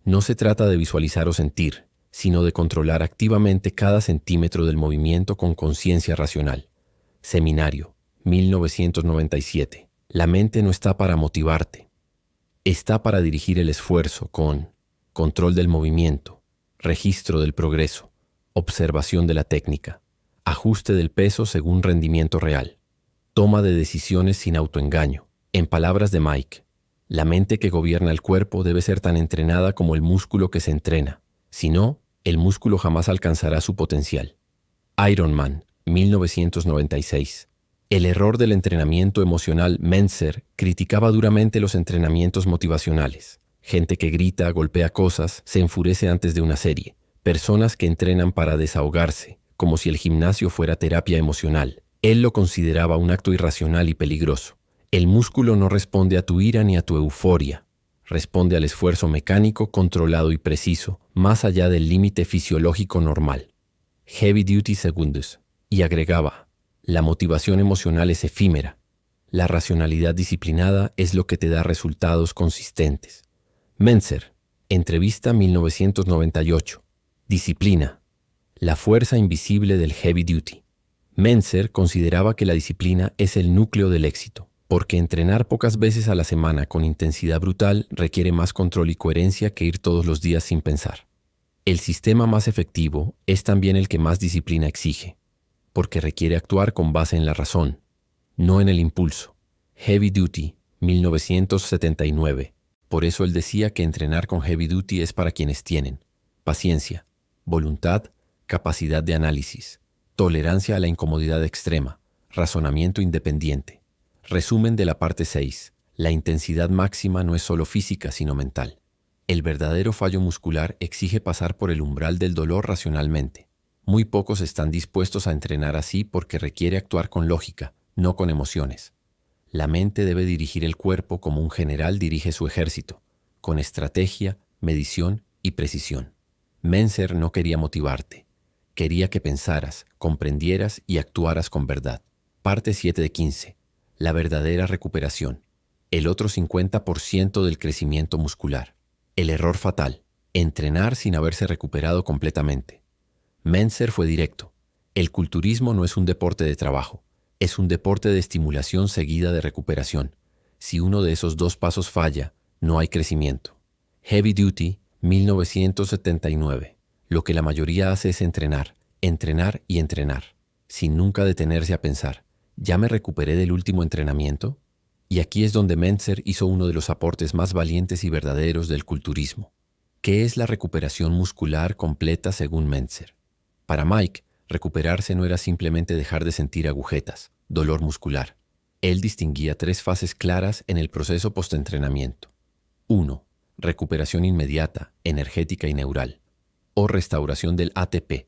No se trata de visualizar o sentir, sino de controlar activamente cada centímetro del movimiento con conciencia racional. Seminario, 1997. La mente no está para motivarte. Está para dirigir el esfuerzo con control del movimiento, registro del progreso, observación de la técnica, ajuste del peso según rendimiento real, toma de decisiones sin autoengaño. En palabras de Mike, la mente que gobierna el cuerpo debe ser tan entrenada como el músculo que se entrena. Si no, el músculo jamás alcanzará su potencial. Ironman, 1996. El error del entrenamiento emocional. Mentzer criticaba duramente los entrenamientos motivacionales. Gente que grita, golpea cosas, se enfurece antes de una serie. Personas que entrenan para desahogarse, como si el gimnasio fuera terapia emocional. Él lo consideraba un acto irracional y peligroso. El músculo no responde a tu ira ni a tu euforia. Responde al esfuerzo mecánico controlado y preciso, más allá del límite fisiológico normal. Heavy Duty Segundos. Y agregaba, la motivación emocional es efímera. La racionalidad disciplinada es lo que te da resultados consistentes. Mentzer, entrevista 1998. Disciplina, la fuerza invisible del Heavy Duty. Mentzer consideraba que la disciplina es el núcleo del éxito, porque entrenar pocas veces a la semana con intensidad brutal requiere más control y coherencia que ir todos los días sin pensar. El sistema más efectivo es también el que más disciplina exige, porque requiere actuar con base en la razón, no en el impulso. Heavy Duty, 1979. Por eso él decía que entrenar con Heavy Duty es para quienes tienen paciencia, voluntad, capacidad de análisis, tolerancia a la incomodidad extrema, razonamiento independiente. Resumen de la parte 6. La intensidad máxima no es solo física, sino mental. El verdadero fallo muscular exige pasar por el umbral del dolor racionalmente. Muy pocos están dispuestos a entrenar así porque requiere actuar con lógica, no con emociones. La mente debe dirigir el cuerpo como un general dirige su ejército, con estrategia, medición y precisión. Mentzer no quería motivarte. Quería que pensaras, comprendieras y actuaras con verdad. Parte 7 de 15. La verdadera recuperación. El otro 50% del crecimiento muscular. El error fatal. Entrenar sin haberse recuperado completamente. Mentzer fue directo. El culturismo no es un deporte de trabajo. Es un deporte de estimulación seguida de recuperación. Si uno de esos dos pasos falla, no hay crecimiento. Heavy Duty, 1979. Lo que la mayoría hace es entrenar, entrenar y entrenar, sin nunca detenerse a pensar, ¿ya me recuperé del último entrenamiento? Y aquí es donde Mentzer hizo uno de los aportes más valientes y verdaderos del culturismo. ¿Qué es la recuperación muscular completa según Mentzer? Para Mike, recuperarse no era simplemente dejar de sentir agujetas, dolor muscular. Él distinguía 3 fases claras en el proceso postentrenamiento. 1. Recuperación inmediata, energética y neural, o restauración del ATP,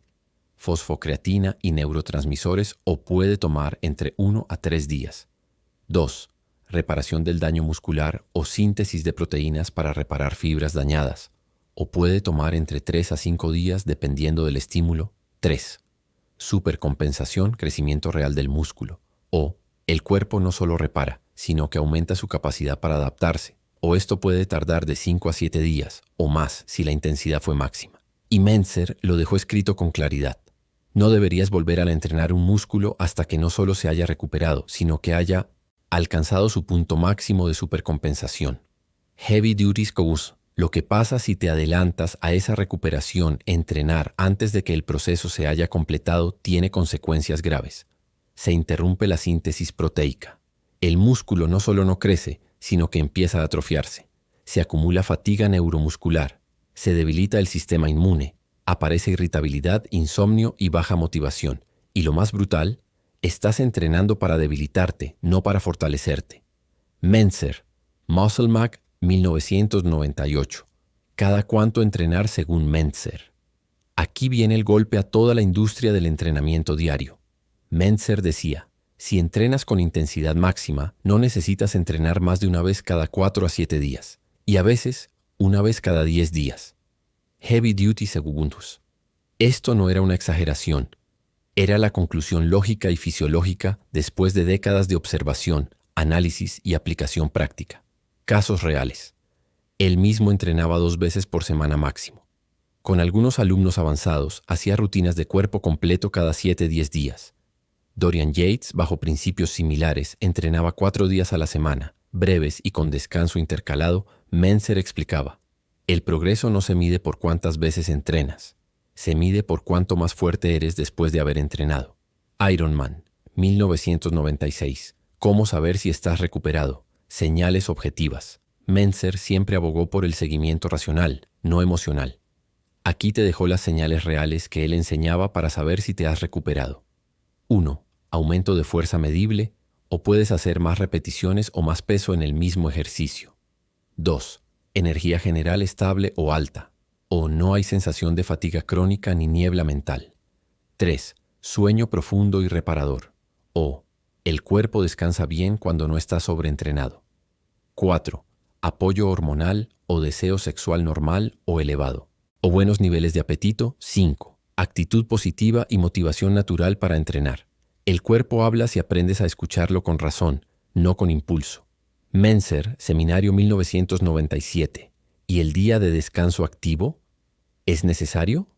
fosfocreatina y neurotransmisores, o puede tomar entre 1 a 3 días. 2. Reparación del daño muscular o síntesis de proteínas para reparar fibras dañadas, o puede tomar entre 3 a 5 días dependiendo del estímulo. 3. Supercompensación, crecimiento real del músculo, o el cuerpo no solo repara, sino que aumenta su capacidad para adaptarse, o esto puede tardar de 5 a 7 días, o más si la intensidad fue máxima. Y Mentzer lo dejó escrito con claridad. No deberías volver a entrenar un músculo hasta que no solo se haya recuperado, sino que haya alcanzado su punto máximo de supercompensación. Heavy Duty Segundos. Lo que pasa si te adelantas a esa recuperación, entrenar antes de que el proceso se haya completado, tiene consecuencias graves. Se interrumpe la síntesis proteica. El músculo no solo no crece, sino que empieza a atrofiarse. Se acumula fatiga neuromuscular. Se debilita el sistema inmune. Aparece irritabilidad, insomnio y baja motivación. Y lo más brutal, estás entrenando para debilitarte, no para fortalecerte. Mentzer, Muscle Mag, 1998. ¿Cada cuánto entrenar según Mentzer? Aquí viene el golpe a toda la industria del entrenamiento diario. Mentzer decía, si entrenas con intensidad máxima, no necesitas entrenar más de una vez cada 4 a 7 días, y a veces una vez cada 10 días. Heavy duty segundos. Esto no era una exageración, era la conclusión lógica y fisiológica después de décadas de observación, análisis y aplicación práctica. Casos reales. Él mismo entrenaba 2 veces por semana máximo. Con algunos alumnos avanzados, hacía rutinas de cuerpo completo cada 7-10 días. Dorian Yates, bajo principios similares, entrenaba 4 días a la semana, breves y con descanso intercalado. Mentzer explicaba, el progreso no se mide por cuántas veces entrenas, se mide por cuánto más fuerte eres después de haber entrenado. Ironman, 1996. ¿Cómo saber si estás recuperado? Señales objetivas. Mentzer siempre abogó por el seguimiento racional, no emocional. Aquí te dejó las señales reales que él enseñaba para saber si te has recuperado. 1. Aumento de fuerza medible, o puedes hacer más repeticiones o más peso en el mismo ejercicio. 2. Energía general estable o alta, o no hay sensación de fatiga crónica ni niebla mental. 3. Sueño profundo y reparador, o el cuerpo descansa bien cuando no está sobreentrenado. 4. Apoyo hormonal o deseo sexual normal o elevado, o buenos niveles de apetito. 5. Actitud positiva y motivación natural para entrenar. El cuerpo habla si aprendes a escucharlo con razón, no con impulso. Mentzer, Seminario 1997. ¿Y el día de descanso activo? ¿Es necesario?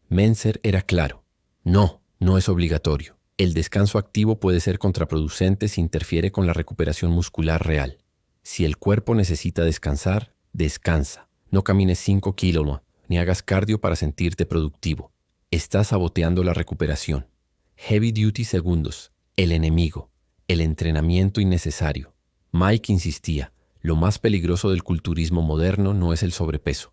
Mentzer era claro. No, no es obligatorio. El descanso activo puede ser contraproducente si interfiere con la recuperación muscular real. Si el cuerpo necesita descansar, descansa. No camines 5 kilómetros, ni hagas cardio para sentirte productivo. Estás saboteando la recuperación. Heavy duty segundos. El enemigo. El entrenamiento innecesario. Mike insistía, lo más peligroso del culturismo moderno no es el sobrepeso,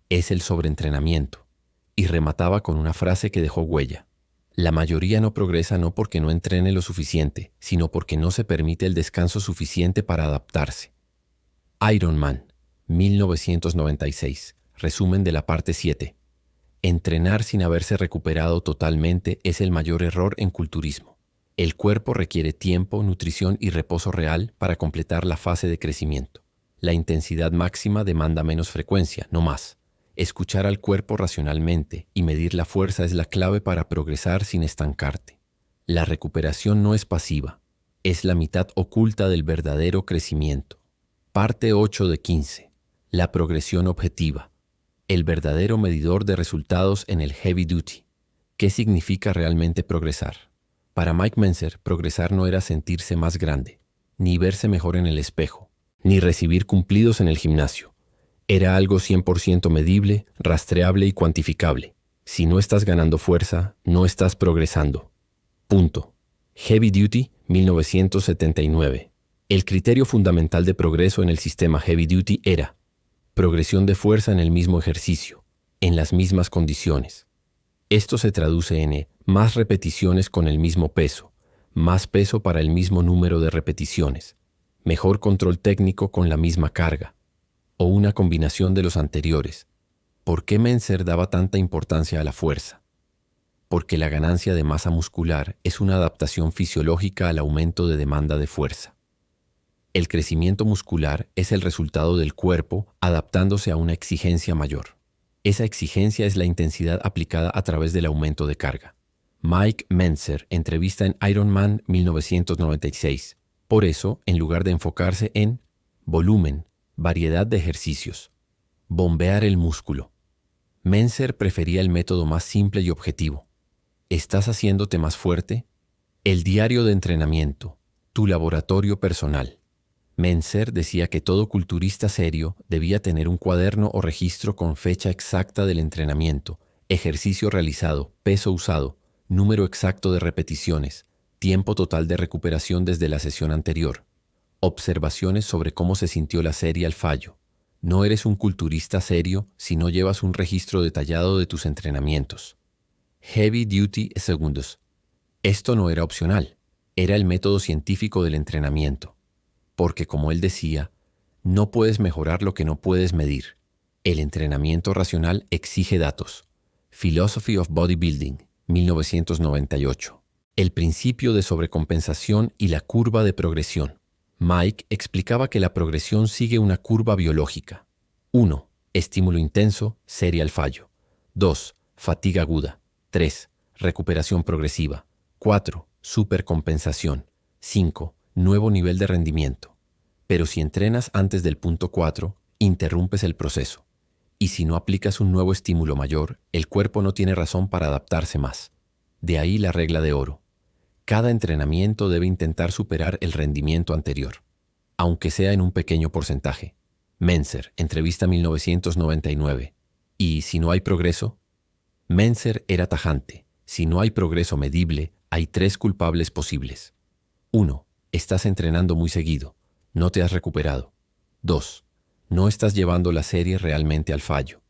es el sobreentrenamiento. Y remataba con una frase que dejó huella. La mayoría no progresa no porque no entrene lo suficiente, sino porque no se permite el descanso suficiente para adaptarse. Ironman, 1996. Resumen de la parte 7. Entrenar sin haberse recuperado totalmente es el mayor error en culturismo. El cuerpo requiere tiempo, nutrición y reposo real para completar la fase de crecimiento. La intensidad máxima demanda menos frecuencia, no más. Escuchar al cuerpo racionalmente y medir la fuerza es la clave para progresar sin estancarte. La recuperación no es pasiva, es la mitad oculta del verdadero crecimiento. Parte 8 de 15. La progresión objetiva. El verdadero medidor de resultados en el heavy duty. ¿Qué significa realmente progresar? Para Mike Mentzer, progresar no era sentirse más grande, ni verse mejor en el espejo, ni recibir cumplidos en el gimnasio. Era algo 100% medible, rastreable y cuantificable. Si no estás ganando fuerza, no estás progresando. Punto. Heavy Duty, 1979. El criterio fundamental de progreso en el sistema Heavy Duty era progresión de fuerza en el mismo ejercicio, en las mismas condiciones. Esto se traduce en más repeticiones con el mismo peso, más peso para el mismo número de repeticiones, mejor control técnico con la misma carga, o una combinación de los anteriores. ¿Por qué Mentzer daba tanta importancia a la fuerza? Porque la ganancia de masa muscular es una adaptación fisiológica al aumento de demanda de fuerza. El crecimiento muscular es el resultado del cuerpo adaptándose a una exigencia mayor. Esa exigencia es la intensidad aplicada a través del aumento de carga. Mike Mentzer, entrevista en Ironman 1996. Por eso, en lugar de enfocarse en volumen, variedad de ejercicios, bombear el músculo, Mentzer prefería el método más simple y objetivo. ¿Estás haciéndote más fuerte? El diario de entrenamiento, tu laboratorio personal. Mentzer decía que todo culturista serio debía tener un cuaderno o registro con fecha exacta del entrenamiento, ejercicio realizado, peso usado, número exacto de repeticiones, tiempo total de recuperación desde la sesión anterior, observaciones sobre cómo se sintió la serie al fallo. No eres un culturista serio si no llevas un registro detallado de tus entrenamientos. Heavy Duty segundos. Esto no era opcional, era el método científico del entrenamiento. Porque, como él decía, no puedes mejorar lo que no puedes medir. El entrenamiento racional exige datos. Philosophy of Bodybuilding, 1998. El principio de sobrecompensación y la curva de progresión. Mike explicaba que la progresión sigue una curva biológica. 1. Estímulo intenso, serial fallo. 2. Fatiga aguda. 3. Recuperación progresiva. 4. Supercompensación. 5. Nuevo nivel de rendimiento. Pero si entrenas antes del punto 4, interrumpes el proceso. Y si no aplicas un nuevo estímulo mayor, el cuerpo no tiene razón para adaptarse más. De ahí la regla de oro. Cada entrenamiento debe intentar superar el rendimiento anterior, aunque sea en un pequeño porcentaje. Mentzer, entrevista 1999. ¿Y si no hay progreso? Mentzer era tajante. Si no hay progreso medible, hay 3 culpables posibles. 1. Estás entrenando muy seguido. No te has recuperado. 2. No estás llevando la serie realmente al fallo.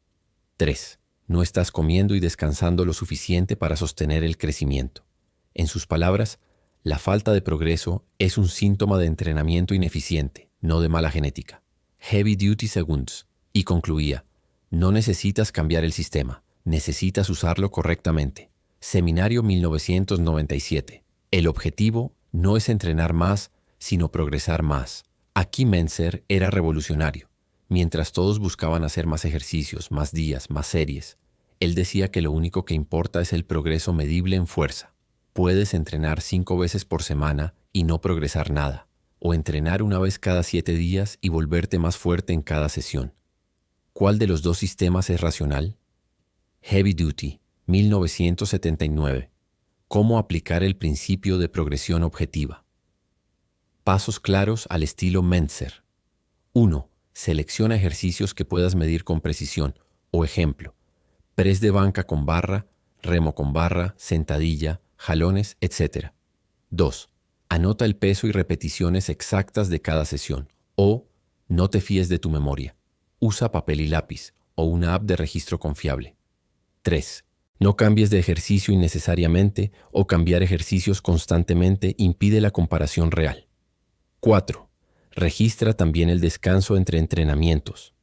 3. No estás comiendo y descansando lo suficiente para sostener el crecimiento. En sus palabras, la falta de progreso es un síntoma de entrenamiento ineficiente, no de mala genética. Heavy Duty Seconds. Y concluía, no necesitas cambiar el sistema, necesitas usarlo correctamente. Seminario 1997. El objetivo no es entrenar más, sino progresar más. Aquí Mentzer era revolucionario. Mientras todos buscaban hacer más ejercicios, más días, más series, él decía que lo único que importa es el progreso medible en fuerza. Puedes entrenar 5 veces por semana y no progresar nada, o entrenar una vez cada 7 días y volverte más fuerte en cada sesión. ¿Cuál de los dos sistemas es racional? Heavy Duty, 1979. ¿Cómo aplicar el principio de progresión objetiva? Pasos claros al estilo Mentzer. 1. Selecciona ejercicios que puedas medir con precisión, o ejemplo, press de banca con barra, remo con barra, sentadilla, jalones, etc. 2. Anota el peso y repeticiones exactas de cada sesión. O, no te fíes de tu memoria. Usa papel y lápiz o una app de registro confiable. 3. No cambies de ejercicio innecesariamente o cambiar ejercicios constantemente impide la comparación real. 4. Registra también el descanso entre entrenamientos.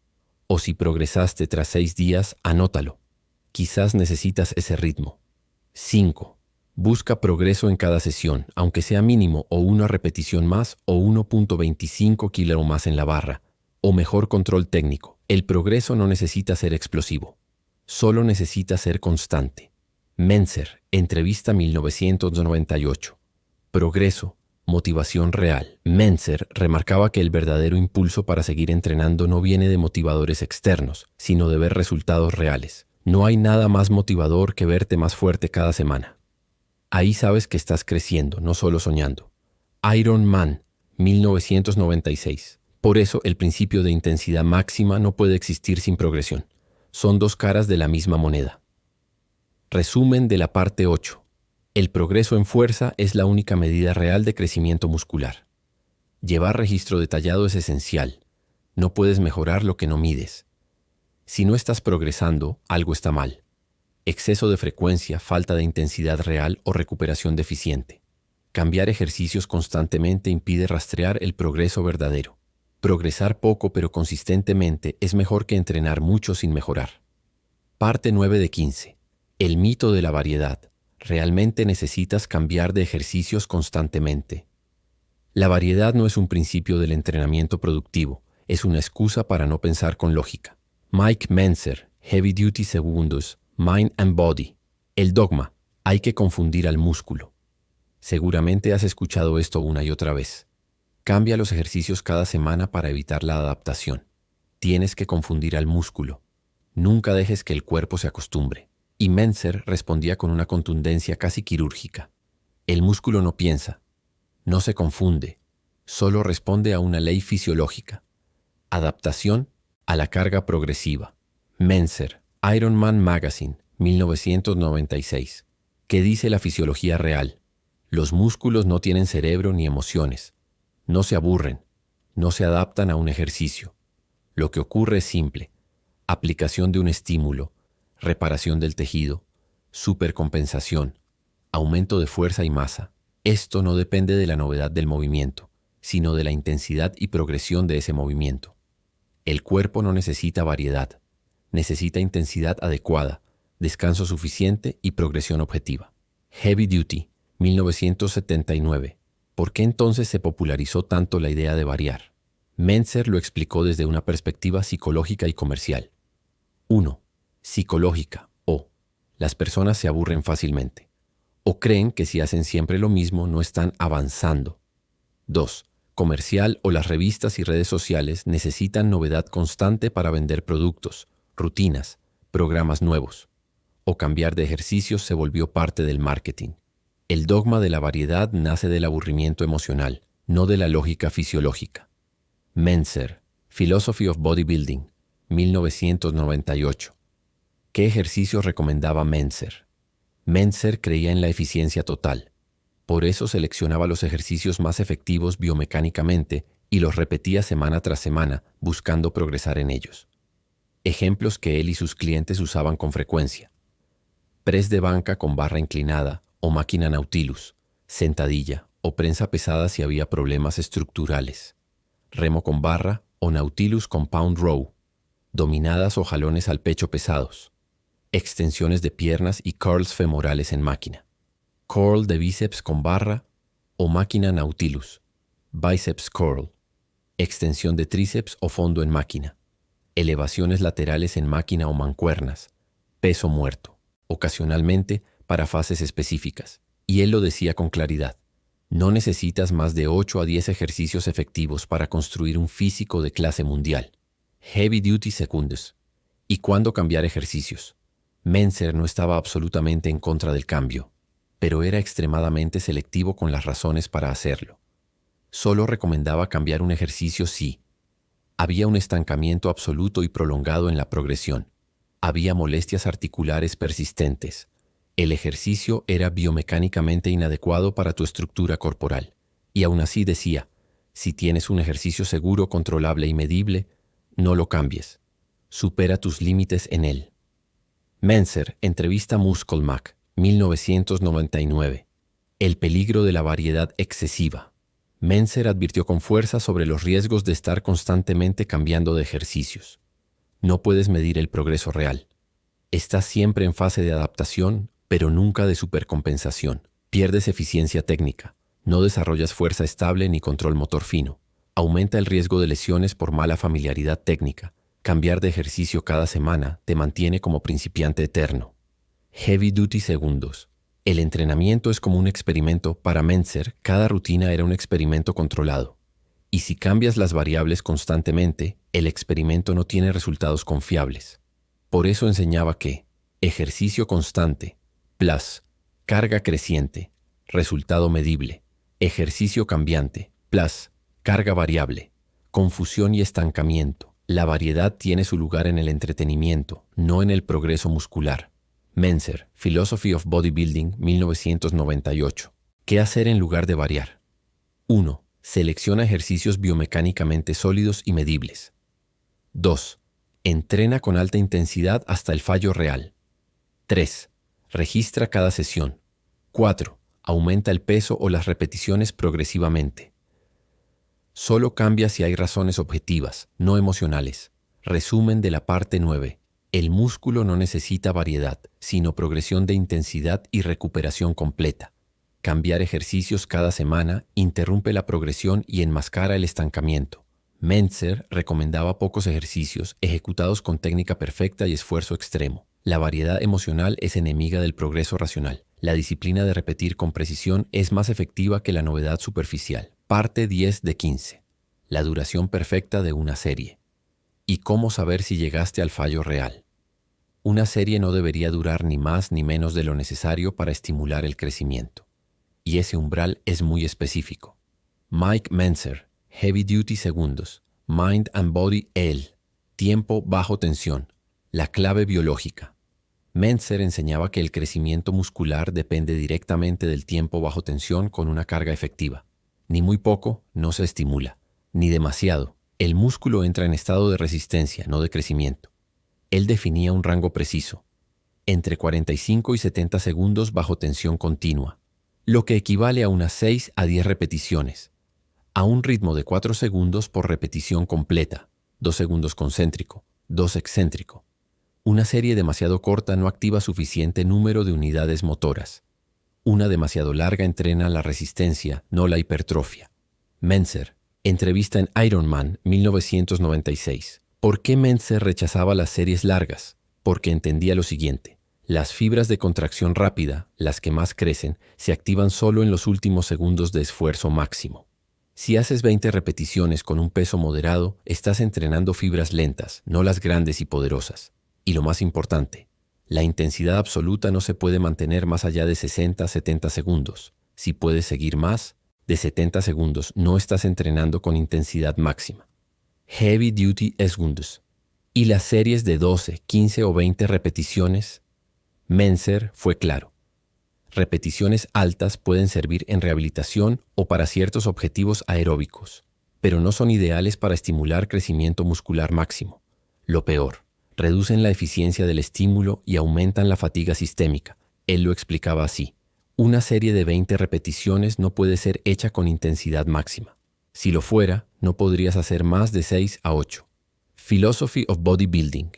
O si progresaste tras 6 días, anótalo. Quizás necesitas ese ritmo. 5. Busca progreso en cada sesión, aunque sea mínimo o una repetición más o 1.25 kg más en la barra, o mejor control técnico. El progreso no necesita ser explosivo, solo necesita ser constante. Mentzer, entrevista 1998. Progreso, motivación real. Mentzer remarcaba que el verdadero impulso para seguir entrenando no viene de motivadores externos, sino de ver resultados reales. No hay nada más motivador que verte más fuerte cada semana. Ahí sabes que estás creciendo, no solo soñando. Iron Man, 1996. Por eso el principio de intensidad máxima no puede existir sin progresión. Son 2 caras de la misma moneda. Resumen de la parte 8. El progreso en fuerza es la única medida real de crecimiento muscular. Llevar registro detallado es esencial. No puedes mejorar lo que no mides. Si no estás progresando, algo está mal. Exceso de frecuencia, falta de intensidad real o recuperación deficiente. Cambiar ejercicios constantemente impide rastrear el progreso verdadero. Progresar poco pero consistentemente es mejor que entrenar mucho sin mejorar. Parte 9 de 15. El mito de la variedad. ¿Realmente necesitas cambiar de ejercicios constantemente? La variedad no es un principio del entrenamiento productivo, es una excusa para no pensar con lógica. Mike Mentzer, Heavy Duty Segundos, Mind and Body. El dogma, hay que confundir al músculo. Seguramente has escuchado esto una y otra vez. Cambia los ejercicios cada semana para evitar la adaptación. Tienes que confundir al músculo. Nunca dejes que el cuerpo se acostumbre. Y Mentzer respondía con una contundencia casi quirúrgica. El músculo no piensa, no se confunde, solo responde a una ley fisiológica. Adaptación a la carga progresiva. Mentzer, Iron Man Magazine, 1996. ¿Qué dice la fisiología real? Los músculos no tienen cerebro ni emociones. No se aburren, no se adaptan a un ejercicio. Lo que ocurre es simple. Aplicación de un estímulo, reparación del tejido, supercompensación, aumento de fuerza y masa. Esto no depende de la novedad del movimiento, sino de la intensidad y progresión de ese movimiento. El cuerpo no necesita variedad, necesita intensidad adecuada, descanso suficiente y progresión objetiva. Heavy Duty, 1979. ¿Por qué entonces se popularizó tanto la idea de variar? Mentzer lo explicó desde una perspectiva psicológica y comercial. 1. Psicológica o las personas se aburren fácilmente o creen que si hacen siempre lo mismo no están avanzando. 2. Comercial o las revistas y redes sociales necesitan novedad constante para vender productos, rutinas, programas nuevos. O cambiar de ejercicios se volvió parte del marketing. El dogma de la variedad nace del aburrimiento emocional, no de la lógica fisiológica. Mentzer, Philosophy of Bodybuilding, 1998. ¿Qué ejercicios recomendaba Mentzer? Mentzer creía en la eficiencia total. Por eso seleccionaba los ejercicios más efectivos biomecánicamente y los repetía semana tras semana, buscando progresar en ellos. Ejemplos que él y sus clientes usaban con frecuencia: press de banca con barra inclinada o máquina Nautilus, sentadilla o prensa pesada si había problemas estructurales, remo con barra o Nautilus Compound Row, dominadas o jalones al pecho pesados, extensiones de piernas y curls femorales en máquina, curl de bíceps con barra o máquina Nautilus, biceps curl, extensión de tríceps o fondo en máquina, elevaciones laterales en máquina o mancuernas, peso muerto, ocasionalmente para fases específicas. Y él lo decía con claridad: no necesitas más de 8 a 10 ejercicios efectivos para construir un físico de clase mundial. Heavy Duty Seconds. ¿Y cuándo cambiar ejercicios? Mentzer no estaba absolutamente en contra del cambio, pero era extremadamente selectivo con las razones para hacerlo. Solo recomendaba cambiar un ejercicio si había un estancamiento absoluto y prolongado en la progresión, había molestias articulares persistentes, el ejercicio era biomecánicamente inadecuado para tu estructura corporal, y aún así decía: si tienes un ejercicio seguro, controlable y medible, no lo cambies. Supera tus límites en él. Mentzer, entrevista Muscle Mac, 1999. El peligro de la variedad excesiva. Mentzer advirtió con fuerza sobre los riesgos de estar constantemente cambiando de ejercicios. No puedes medir el progreso real. Estás siempre en fase de adaptación, pero nunca de supercompensación. Pierdes eficiencia técnica. No desarrollas fuerza estable ni control motor fino. Aumenta el riesgo de lesiones por mala familiaridad técnica. Cambiar de ejercicio cada semana te mantiene como principiante eterno. Heavy Duty Segundos. El entrenamiento es como un experimento. Para Mentzer, cada rutina era un experimento controlado. Y si cambias las variables constantemente, el experimento no tiene resultados confiables. Por eso enseñaba que ejercicio constante, plus, carga creciente, resultado medible, ejercicio cambiante, plus, carga variable, confusión y estancamiento. La variedad tiene su lugar en el entretenimiento, no en el progreso muscular. Mentzer, Philosophy of Bodybuilding, 1998. ¿Qué hacer en lugar de variar? 1. Selecciona ejercicios biomecánicamente sólidos y medibles. 2. Entrena con alta intensidad hasta el fallo real. 3. Registra cada sesión. 4. Aumenta el peso o las repeticiones progresivamente. Solo cambia si hay razones objetivas, no emocionales. Resumen de la parte 9. El músculo no necesita variedad, sino progresión de intensidad y recuperación completa. Cambiar ejercicios cada semana interrumpe la progresión y enmascara el estancamiento. Mentzer recomendaba pocos ejercicios ejecutados con técnica perfecta y esfuerzo extremo. La variedad emocional es enemiga del progreso racional. La disciplina de repetir con precisión es más efectiva que la novedad superficial. Parte 10 de 15. La duración perfecta de una serie. ¿Y cómo saber si llegaste al fallo real? Una serie no debería durar ni más ni menos de lo necesario para estimular el crecimiento. Y ese umbral es muy específico. Mike Mentzer, Heavy Duty Segundos, Mind and Body L, tiempo bajo tensión, la clave biológica. Mentzer enseñaba que el crecimiento muscular depende directamente del tiempo bajo tensión con una carga efectiva. Ni muy poco no se estimula, ni demasiado. El músculo entra en estado de resistencia, no de crecimiento. Él definía un rango preciso, entre 45 y 70 segundos bajo tensión continua, lo que equivale a unas 6 a 10 repeticiones, a un ritmo de 4 segundos por repetición completa, 2 segundos concéntrico, 2 excéntrico. Una serie demasiado corta no activa suficiente número de unidades motoras. Una demasiado larga entrena la resistencia, no la hipertrofia. Menzer, entrevista en Iron Man 1996. ¿Por qué Menzer rechazaba las series largas? Porque entendía lo siguiente. Las fibras de contracción rápida, las que más crecen, se activan solo en los últimos segundos de esfuerzo máximo. Si haces 20 repeticiones con un peso moderado, estás entrenando fibras lentas, no las grandes y poderosas. Y lo más importante, la intensidad absoluta no se puede mantener más allá de 60-70 segundos. Si puedes seguir más de 70 segundos, no estás entrenando con intensidad máxima. Heavy Duty Segundos. ¿Y las series de 12, 15 o 20 repeticiones? Menzer fue claro. Repeticiones altas pueden servir en rehabilitación o para ciertos objetivos aeróbicos, pero no son ideales para estimular crecimiento muscular máximo. Lo peor, reducen la eficiencia del estímulo y aumentan la fatiga sistémica. Él lo explicaba así. Una serie de 20 repeticiones no puede ser hecha con intensidad máxima. Si lo fuera, no podrías hacer más de 6 a 8. Philosophy of Bodybuilding,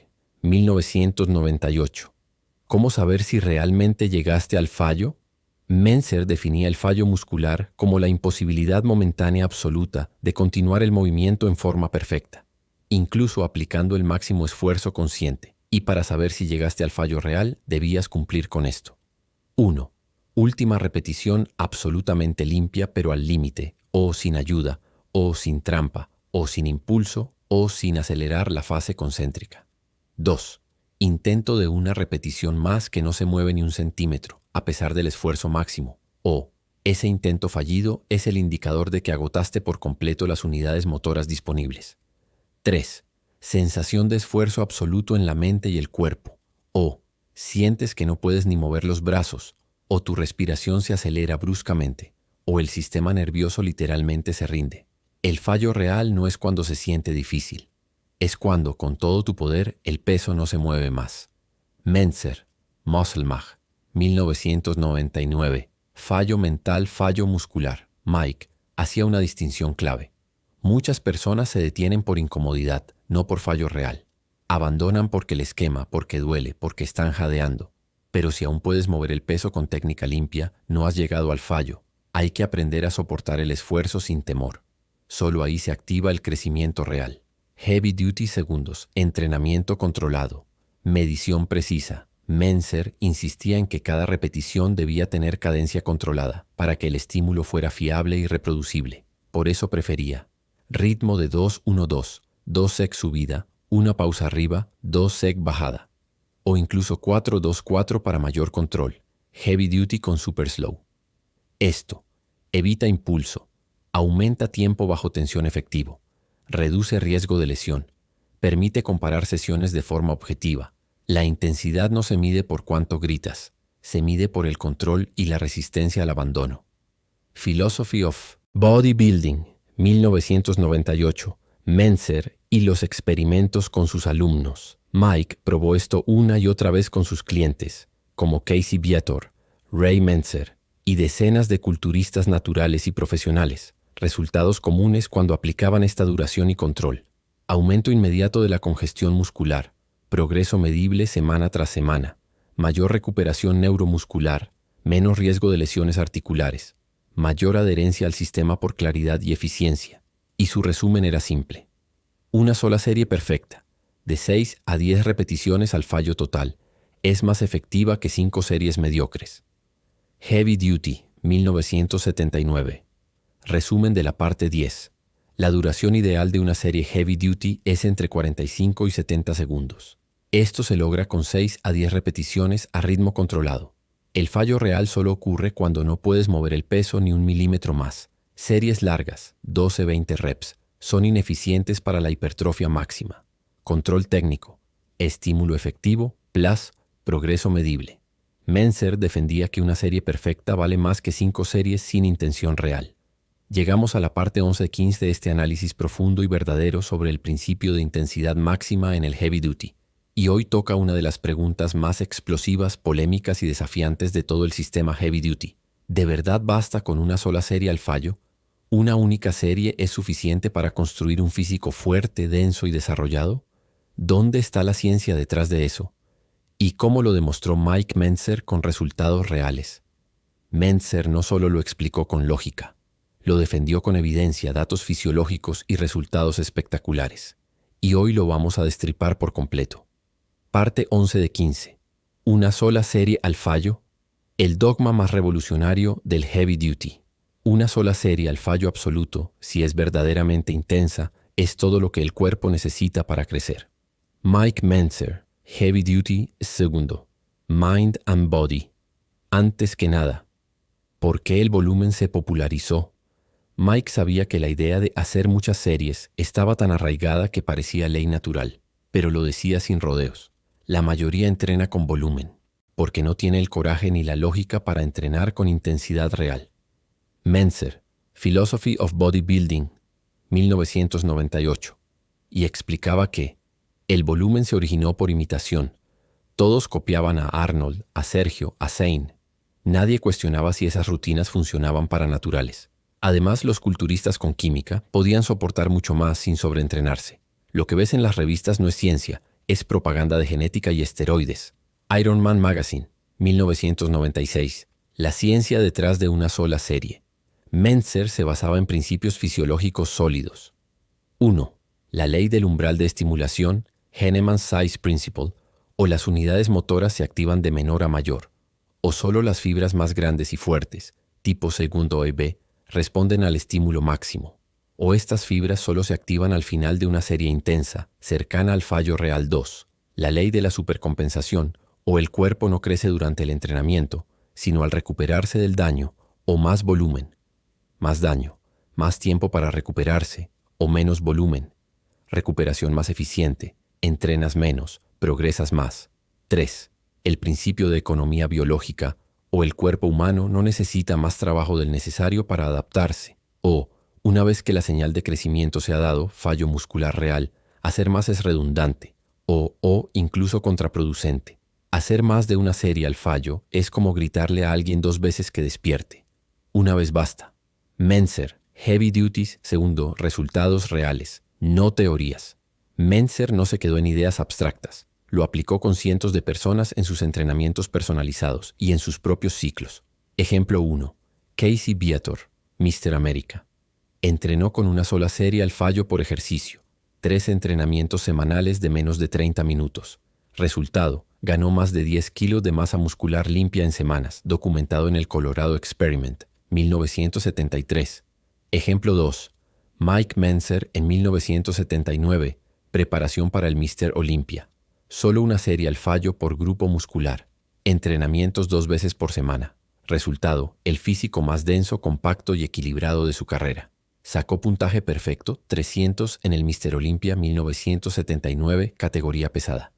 1998. ¿Cómo saber si realmente llegaste al fallo? Menzer definía el fallo muscular como la imposibilidad momentánea absoluta de continuar el movimiento en forma perfecta, incluso aplicando el máximo esfuerzo consciente. Y para saber si llegaste al fallo real, debías cumplir con esto. 1. Última repetición absolutamente limpia pero al límite, o sin ayuda, o sin trampa, o sin impulso, o sin acelerar la fase concéntrica. 2. Intento de una repetición más que no se mueve ni un centímetro, a pesar del esfuerzo máximo, o ese intento fallido es el indicador de que agotaste por completo las unidades motoras disponibles. 3. Sensación de esfuerzo absoluto en la mente y el cuerpo, o sientes que no puedes ni mover los brazos, o tu respiración se acelera bruscamente, o el sistema nervioso literalmente se rinde. El fallo real no es cuando se siente difícil. Es cuando, con todo tu poder, el peso no se mueve más. Menzer, Muscle-Mag, 1999. Fallo mental, fallo muscular. Mike hacía una distinción clave. Muchas personas se detienen por incomodidad, no por fallo real. Abandonan porque les quema, porque duele, porque están jadeando. Pero si aún puedes mover el peso con técnica limpia, no has llegado al fallo. Hay que aprender a soportar el esfuerzo sin temor. Solo ahí se activa el crecimiento real. Heavy Duty Segundos, entrenamiento controlado, medición precisa. Menzer insistía en que cada repetición debía tener cadencia controlada para que el estímulo fuera fiable y reproducible. Por eso prefería ritmo de 2-1-2, 2 sec subida, una pausa arriba, 2 sec bajada, o incluso 4-2-4 para mayor control. Heavy Duty con Super Slow. Esto evita impulso, aumenta tiempo bajo tensión efectivo, reduce riesgo de lesión, permite comparar sesiones de forma objetiva. La intensidad no se mide por cuánto gritas, se mide por el control y la resistencia al abandono. Philosophy of Bodybuilding, 1998. Menzer y los experimentos con sus alumnos. Mike probó esto una y otra vez con sus clientes, como Casey Viator, Ray Menzer y decenas de culturistas naturales y profesionales. Resultados comunes cuando aplicaban esta duración y control. Aumento inmediato de la congestión muscular, progreso medible semana tras semana, mayor recuperación neuromuscular, menos riesgo de lesiones articulares, mayor adherencia al sistema por claridad y eficiencia. Y su resumen era simple. Una sola serie perfecta, de 6 a 10 repeticiones al fallo total, es más efectiva que 5 series mediocres. Heavy Duty, 1979. Resumen de la parte 10. La duración ideal de una serie Heavy Duty es entre 45 y 70 segundos. Esto se logra con 6 a 10 repeticiones a ritmo controlado. El fallo real solo ocurre cuando no puedes mover el peso ni un milímetro más. Series largas, 12-20 reps, son ineficientes para la hipertrofia máxima. Control técnico, estímulo efectivo, plus, progreso medible. Menzer defendía que una serie perfecta vale más que 5 series sin intención real. Llegamos a la parte 11-15 de este análisis profundo y verdadero sobre el principio de intensidad máxima en el Heavy Duty. Y hoy toca una de las preguntas más explosivas, polémicas y desafiantes de todo el sistema Heavy Duty. ¿De verdad basta con una sola serie al fallo? ¿Una única serie es suficiente para construir un físico fuerte, denso y desarrollado? ¿Dónde está la ciencia detrás de eso? ¿Y cómo lo demostró Mike Mentzer con resultados reales? Mentzer no solo lo explicó con lógica, lo defendió con evidencia, datos fisiológicos y resultados espectaculares. Y hoy lo vamos a destripar por completo. Parte 11 de 15. Una sola serie al fallo. El dogma más revolucionario del heavy duty. Una sola serie al fallo absoluto, si es verdaderamente intensa, es todo lo que el cuerpo necesita para crecer. Mike Mentzer, Heavy Duty segundo. Mind and Body. Antes que nada, ¿por qué el volumen se popularizó? Mike sabía que la idea de hacer muchas series estaba tan arraigada que parecía ley natural, pero lo decía sin rodeos. La mayoría entrena con volumen, porque no tiene el coraje ni la lógica para entrenar con intensidad real. Mentzer, Philosophy of Bodybuilding, 1998, y explicaba que el volumen se originó por imitación. Todos copiaban a Arnold, a Sergio, a Zane. Nadie cuestionaba si esas rutinas funcionaban para naturales. Además, los culturistas con química podían soportar mucho más sin sobreentrenarse. Lo que ves en las revistas no es ciencia, es propaganda de genética y esteroides. Iron Man Magazine, 1996. La ciencia detrás de una sola serie. Mentzer se basaba en principios fisiológicos sólidos. 1. La ley del umbral de estimulación, Henneman's Size Principle, o las unidades motoras se activan de menor a mayor, o solo las fibras más grandes y fuertes, tipo segundo E B, responden al estímulo máximo, o estas fibras solo se activan al final de una serie intensa, cercana al fallo real 2, la ley de la supercompensación, o el cuerpo no crece durante el entrenamiento, sino al recuperarse del daño, o más volumen. Más daño, más tiempo para recuperarse, o menos volumen. Recuperación más eficiente, entrenas menos, progresas más. 3. El principio de economía biológica, o el cuerpo humano no necesita más trabajo del necesario para adaptarse, o, una vez que la señal de crecimiento se ha dado, fallo muscular real, hacer más es redundante, o incluso contraproducente. Hacer más de una serie al fallo es como gritarle a alguien 2 veces que despierte. Una vez basta. Mentzer, Heavy Duties, segundo, resultados reales, no teorías. Mentzer no se quedó en ideas abstractas, lo aplicó con cientos de personas en sus entrenamientos personalizados y en sus propios ciclos. Ejemplo 1. Casey Viator, Mr. America. Entrenó con una sola serie al fallo por ejercicio, 3 entrenamientos semanales de menos de 30 minutos. Resultado, ganó más de 10 kilos de masa muscular limpia en semanas, documentado en el Colorado Experiment, 1973. Ejemplo 2. Mike Mentzer en 1979, preparación para el Mr. Olympia. Solo una serie al fallo por grupo muscular. Entrenamientos 2 veces por semana. Resultado, el físico más denso, compacto y equilibrado de su carrera. Sacó puntaje perfecto, 300 en el Mr. Olympia 1979, categoría pesada.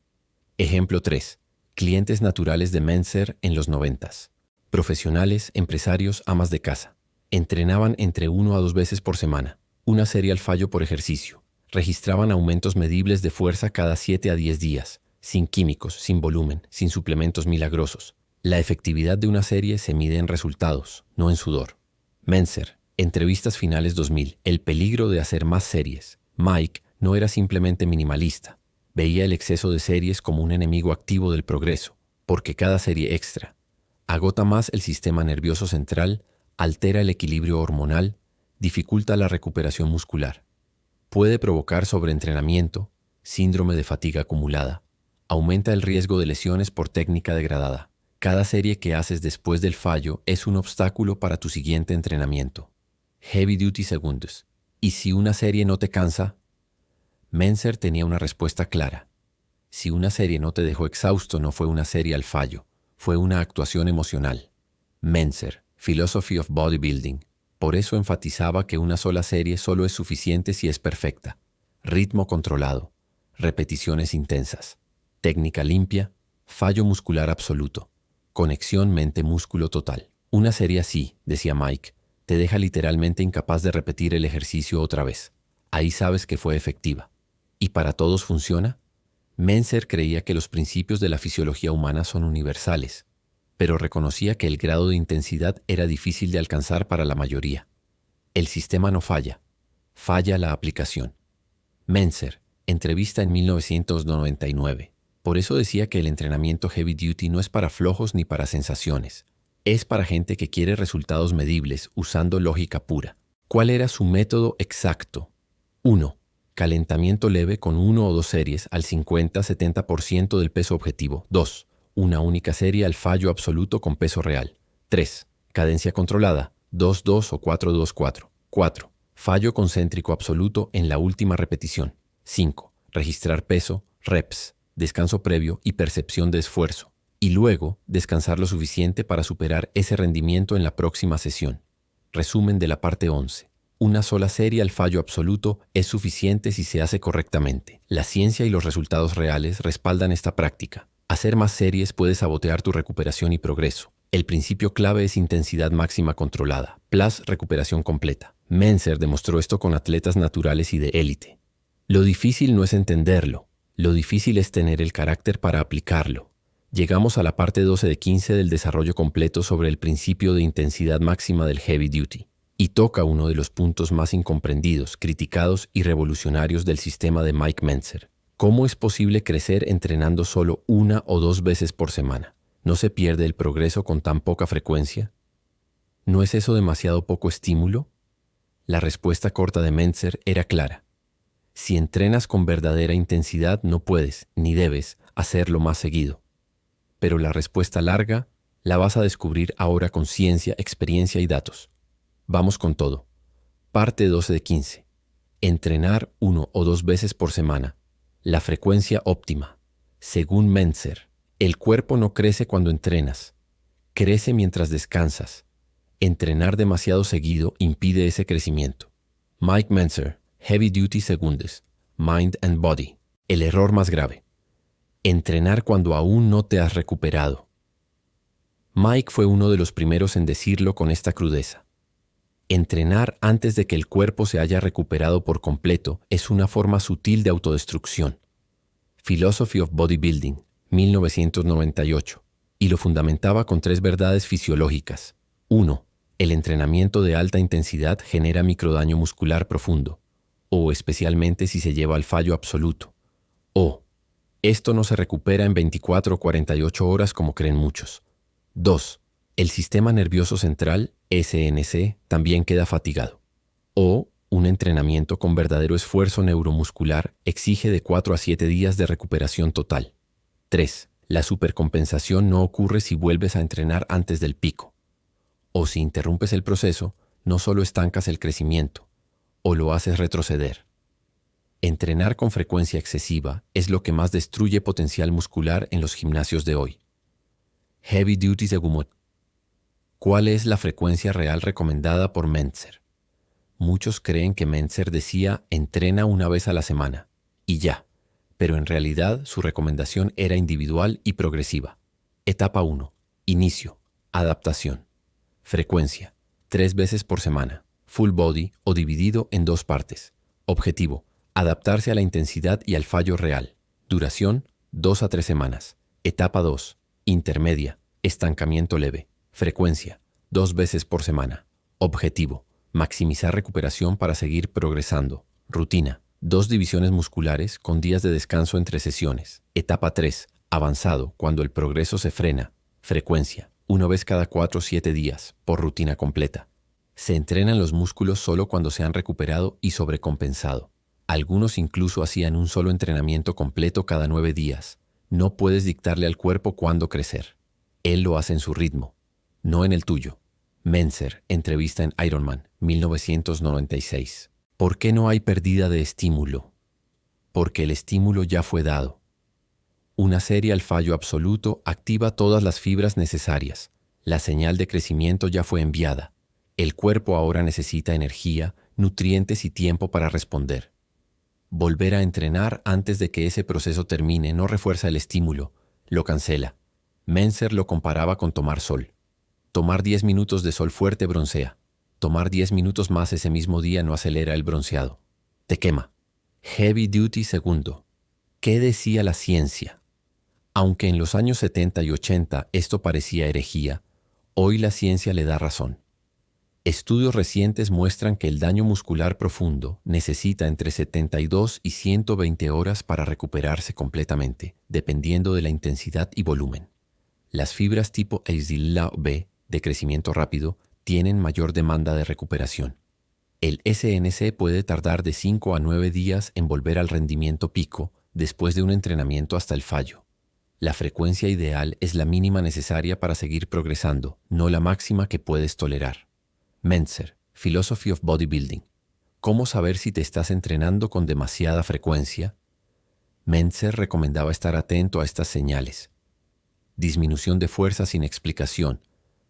Ejemplo 3. Clientes naturales de Mentzer en los 90s. Profesionales, empresarios, amas de casa. Entrenaban entre 1 a 2 veces por semana. Una serie al fallo por ejercicio. Registraban aumentos medibles de fuerza cada 7 a 10 días, sin químicos, sin volumen, sin suplementos milagrosos. La efectividad de una serie se mide en resultados, no en sudor. Mentzer, entrevistas finales 2000, el peligro de hacer más series. Mike no era simplemente minimalista. Veía el exceso de series como un enemigo activo del progreso, porque cada serie extra agota más el sistema nervioso central, altera el equilibrio hormonal, dificulta la recuperación muscular. Puede provocar sobreentrenamiento, síndrome de fatiga acumulada, aumenta el riesgo de lesiones por técnica degradada. Cada serie que haces después del fallo es un obstáculo para tu siguiente entrenamiento. Heavy Duty segundos. ¿Y si una serie no te cansa? Mentzer tenía una respuesta clara. Si una serie no te dejó exhausto, no fue una serie al fallo, fue una actuación emocional. Mentzer, Philosophy of Bodybuilding. Por eso enfatizaba que una sola serie solo es suficiente si es perfecta. Ritmo controlado, repeticiones intensas, técnica limpia, fallo muscular absoluto, conexión mente-músculo total. Una serie así, decía Mike, te deja literalmente incapaz de repetir el ejercicio otra vez. Ahí sabes que fue efectiva. ¿Y para todos funciona? Mentzer creía que los principios de la fisiología humana son universales, pero reconocía que el grado de intensidad era difícil de alcanzar para la mayoría. El sistema no falla, falla la aplicación. Mentzer, Entrevista en 1999. Por eso decía que el entrenamiento heavy duty no es para flojos ni para sensaciones. Es para gente que quiere resultados medibles usando lógica pura. ¿Cuál era su método exacto? 1. Calentamiento leve con 1 o 2 series al 50-70% del peso objetivo. 2. Una única serie al fallo absoluto con peso real. 3. Cadencia controlada. 2-2 o 4-2-4. 4. Fallo concéntrico absoluto en la última repetición. 5. Registrar peso, reps, descanso previo y percepción de esfuerzo. Y luego, descansar lo suficiente para superar ese rendimiento en la próxima sesión. Resumen de la parte 11. Una sola serie al fallo absoluto es suficiente si se hace correctamente. La ciencia y los resultados reales respaldan esta práctica. Hacer más series puede sabotear tu recuperación y progreso. El principio clave es intensidad máxima controlada, plus recuperación completa. Mentzer demostró esto con atletas naturales y de élite. Lo difícil no es entenderlo, lo difícil es tener el carácter para aplicarlo. Llegamos a la parte 12 de 15 del desarrollo completo sobre el principio de intensidad máxima del heavy duty, y toca uno de los puntos más incomprendidos, criticados y revolucionarios del sistema de Mike Mentzer. ¿Cómo es posible crecer entrenando solo 1 o 2 veces por semana? ¿No se pierde el progreso con tan poca frecuencia? ¿No es eso demasiado poco estímulo? La respuesta corta de Mentzer era clara. Si entrenas con verdadera intensidad, no puedes, ni debes, hacerlo más seguido. Pero la respuesta larga la vas a descubrir ahora con ciencia, experiencia y datos. Vamos con todo. Parte 12 de 15. Entrenar 1 o 2 veces por semana. La frecuencia óptima. Según Mentzer, el cuerpo no crece cuando entrenas. Crece mientras descansas. Entrenar demasiado seguido impide ese crecimiento. Mike Mentzer, Heavy Duty Segundes, Mind and Body. El error más grave. Entrenar cuando aún no te has recuperado. Mike fue uno de los primeros en decirlo con esta crudeza. Entrenar antes de que el cuerpo se haya recuperado por completo es una forma sutil de autodestrucción. Philosophy of Bodybuilding, 1998, y lo fundamentaba con 3 verdades fisiológicas. 1. El entrenamiento de alta intensidad genera microdaño muscular profundo, o especialmente si se lleva al fallo absoluto. O, esto no se recupera en 24 o 48 horas como creen muchos. 2. El sistema nervioso central, SNC, también queda fatigado. O, un entrenamiento con verdadero esfuerzo neuromuscular exige de 4 a 7 días de recuperación total. 3. La supercompensación no ocurre si vuelves a entrenar antes del pico. O si interrumpes el proceso, no solo estancas el crecimiento, o lo haces retroceder. Entrenar con frecuencia excesiva es lo que más destruye potencial muscular en los gimnasios de hoy. Heavy Duty Segumot. ¿Cuál es la frecuencia real recomendada por Mentzer? Muchos creen que Mentzer decía entrena 1 vez a la semana, y ya, pero en realidad su recomendación era individual y progresiva. Etapa 1. Inicio. Adaptación. Frecuencia. 3 veces por semana. Full body o dividido en 2 partes. Objetivo. Adaptarse a la intensidad y al fallo real. Duración. 2 a 3 semanas. Etapa 2. Intermedia. Estancamiento leve. Frecuencia. 2 veces por semana. Objetivo. Maximizar recuperación para seguir progresando. Rutina. 2 divisiones musculares con días de descanso entre sesiones. Etapa 3. Avanzado, cuando el progreso se frena. Frecuencia. 1 vez cada 4 o 7 días, por rutina completa. Se entrenan los músculos solo cuando se han recuperado y sobrecompensado. Algunos incluso hacían un solo entrenamiento completo cada 9 días. No puedes dictarle al cuerpo cuándo crecer. Él lo hace en su ritmo, no en el tuyo. Mentzer, entrevista en Ironman, 1996. ¿Por qué no hay pérdida de estímulo? Porque el estímulo ya fue dado. Una serie al fallo absoluto activa todas las fibras necesarias. La señal de crecimiento ya fue enviada. El cuerpo ahora necesita energía, nutrientes y tiempo para responder. Volver a entrenar antes de que ese proceso termine no refuerza el estímulo, lo cancela. Mentzer lo comparaba con tomar sol. Tomar 10 minutos de sol fuerte broncea. Tomar 10 minutos más ese mismo día no acelera el bronceado. Te quema. Heavy Duty Segundo. ¿Qué decía la ciencia? Aunque en los años 70 y 80 esto parecía herejía, hoy la ciencia le da razón. Estudios recientes muestran que el daño muscular profundo necesita entre 72 y 120 horas para recuperarse completamente, dependiendo de la intensidad y volumen. Las fibras tipo AZLA-B de crecimiento rápido tienen mayor demanda de recuperación. El SNC puede tardar de 5 a 9 días en volver al rendimiento pico después de un entrenamiento hasta el fallo. La frecuencia ideal es la mínima necesaria para seguir progresando, no la máxima que puedes tolerar. Mentzer, Philosophy of Bodybuilding. ¿Cómo saber si te estás entrenando con demasiada frecuencia? Mentzer recomendaba estar atento a estas señales. Disminución de fuerza sin explicación,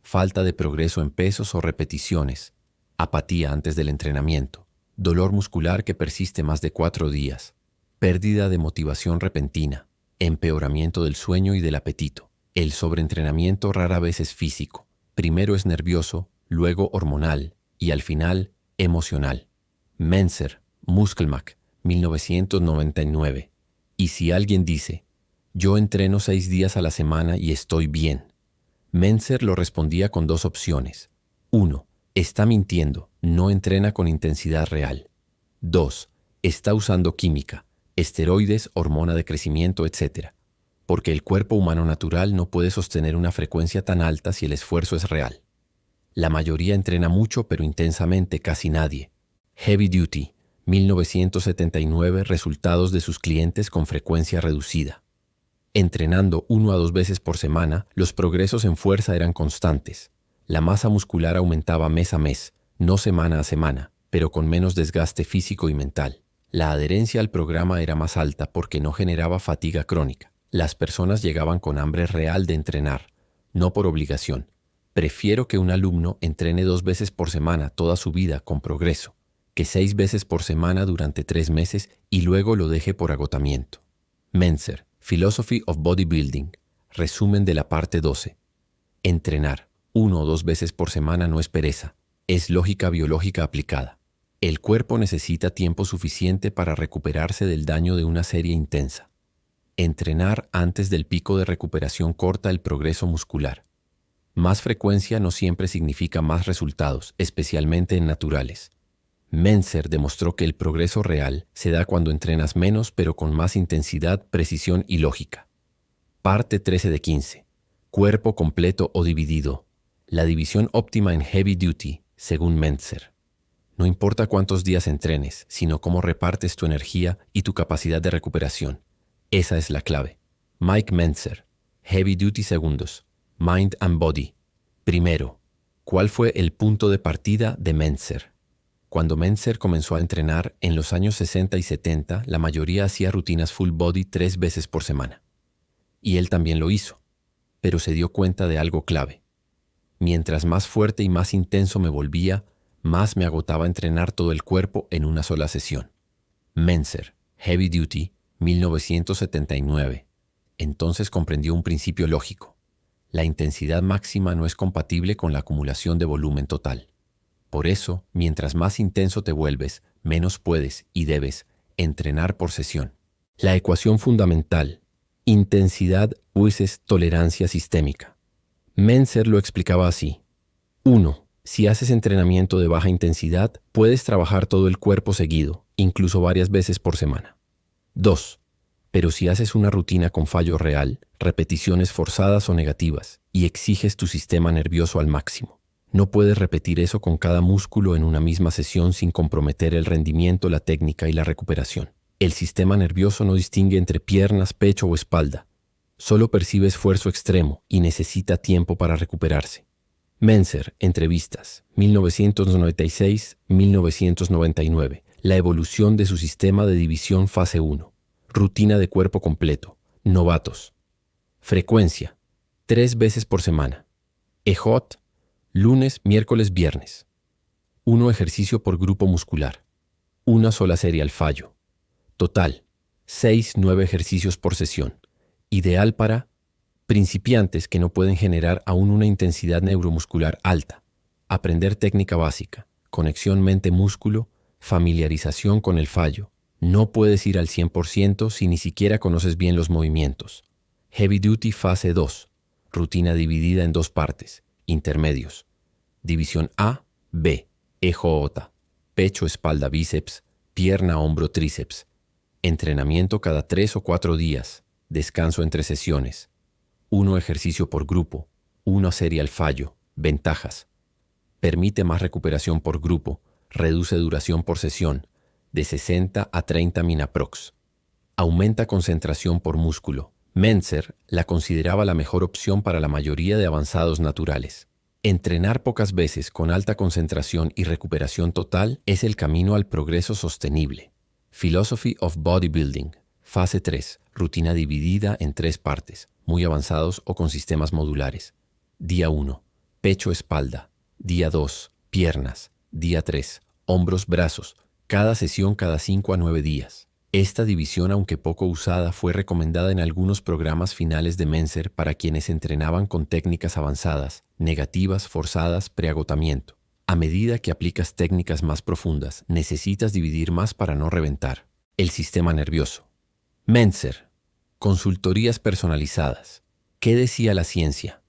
falta de progreso en pesos o repeticiones, apatía antes del entrenamiento, dolor muscular que persiste más de 4 días, pérdida de motivación repentina, empeoramiento del sueño y del apetito. El sobreentrenamiento rara vez es físico. Primero es nervioso, luego hormonal y al final emocional. Mentzer, Muskelmack, 1999. Y si alguien dice, yo entreno 6 días a la semana y estoy bien, Mentzer lo respondía con 2 opciones. 1. Está mintiendo, no entrena con intensidad real. 2. Está usando química, esteroides, hormona de crecimiento, etc. Porque el cuerpo humano natural no puede sostener una frecuencia tan alta si el esfuerzo es real. La mayoría entrena mucho pero intensamente casi nadie. Heavy Duty, 1979, resultados de sus clientes con frecuencia reducida. Entrenando 1 a 2 veces por semana, los progresos en fuerza eran constantes. La masa muscular aumentaba mes a mes, no semana a semana, pero con menos desgaste físico y mental. La adherencia al programa era más alta porque no generaba fatiga crónica. Las personas llegaban con hambre real de entrenar, no por obligación. Prefiero que un alumno entrene 2 veces por semana toda su vida con progreso, que 6 veces por semana durante 3 meses y luego lo deje por agotamiento. Mentzer, Philosophy of Bodybuilding, resumen de la parte 12. Entrenar 1 o 2 veces por semana no es pereza, es lógica biológica aplicada. El cuerpo necesita tiempo suficiente para recuperarse del daño de una serie intensa. Entrenar antes del pico de recuperación corta el progreso muscular. Más frecuencia no siempre significa más resultados, especialmente en naturales. Mentzer demostró que el progreso real se da cuando entrenas menos pero con más intensidad, precisión y lógica. Parte 13 de 15. Cuerpo completo o dividido. La división óptima en Heavy Duty, según Mentzer. No importa cuántos días entrenes, sino cómo repartes tu energía y tu capacidad de recuperación. Esa es la clave. Mike Mentzer, Heavy Duty segundos. Mind and Body. Primero, ¿cuál fue el punto de partida de Mentzer? Cuando Mentzer comenzó a entrenar en los años 60 y 70, la mayoría hacía rutinas full body 3 veces por semana. Y él también lo hizo, pero se dio cuenta de algo clave. Mientras más fuerte y más intenso me volvía, más me agotaba entrenar todo el cuerpo en una sola sesión. Mentzer, Heavy Duty, 1979. Entonces comprendió un principio lógico. La intensidad máxima no es compatible con la acumulación de volumen total. Por eso, mientras más intenso te vuelves, menos puedes y debes entrenar por sesión. La ecuación fundamental, intensidad vs tolerancia sistémica. Mentzer lo explicaba así. 1. Si haces entrenamiento de baja intensidad, puedes trabajar todo el cuerpo seguido, incluso varias veces por semana. 2. Pero si haces una rutina con fallo real, repeticiones forzadas o negativas, y exiges tu sistema nervioso al máximo, no puedes repetir eso con cada músculo en una misma sesión sin comprometer el rendimiento, la técnica y la recuperación. El sistema nervioso no distingue entre piernas, pecho o espalda. Solo percibe esfuerzo extremo y necesita tiempo para recuperarse. Mentzer, entrevistas, 1996-1999. La evolución de su sistema de división fase 1. Rutina de cuerpo completo. Novatos. Frecuencia. 3 veces por semana. EJOT. Lunes, miércoles, viernes. 1 ejercicio por grupo muscular. Una sola serie al fallo. Total. 6-9 ejercicios por sesión. Ideal para principiantes que no pueden generar aún una intensidad neuromuscular alta. Aprender técnica básica. Conexión mente-músculo. Familiarización con el fallo. No puedes ir al 100% si ni siquiera conoces bien los movimientos. Heavy Duty fase 2. Rutina dividida en 2 partes. Intermedios. División A, B. EJ, pecho, espalda, bíceps, pierna, hombro, tríceps. Entrenamiento cada 3 o 4 días. Descanso entre sesiones. 1 ejercicio por grupo. 1 serie al fallo. Ventajas. Permite más recuperación por grupo. Reduce duración por sesión, de 60 a 30 minaprox. Aumenta concentración por músculo. Mentzer la consideraba la mejor opción para la mayoría de avanzados naturales. Entrenar pocas veces con alta concentración y recuperación total es el camino al progreso sostenible. Philosophy of Bodybuilding. Fase 3. Rutina dividida en 3 partes, muy avanzados o con sistemas modulares. Día 1. Pecho, espalda. Día 2. Piernas. Día 3. Hombros, brazos. Cada sesión cada 5 a 9 días. Esta división, aunque poco usada, fue recomendada en algunos programas finales de Mentzer para quienes entrenaban con técnicas avanzadas, negativas, forzadas, preagotamiento. A medida que aplicas técnicas más profundas, necesitas dividir más para no reventar. El sistema nervioso. Mentzer. Consultorías personalizadas. ¿Qué decía la ciencia?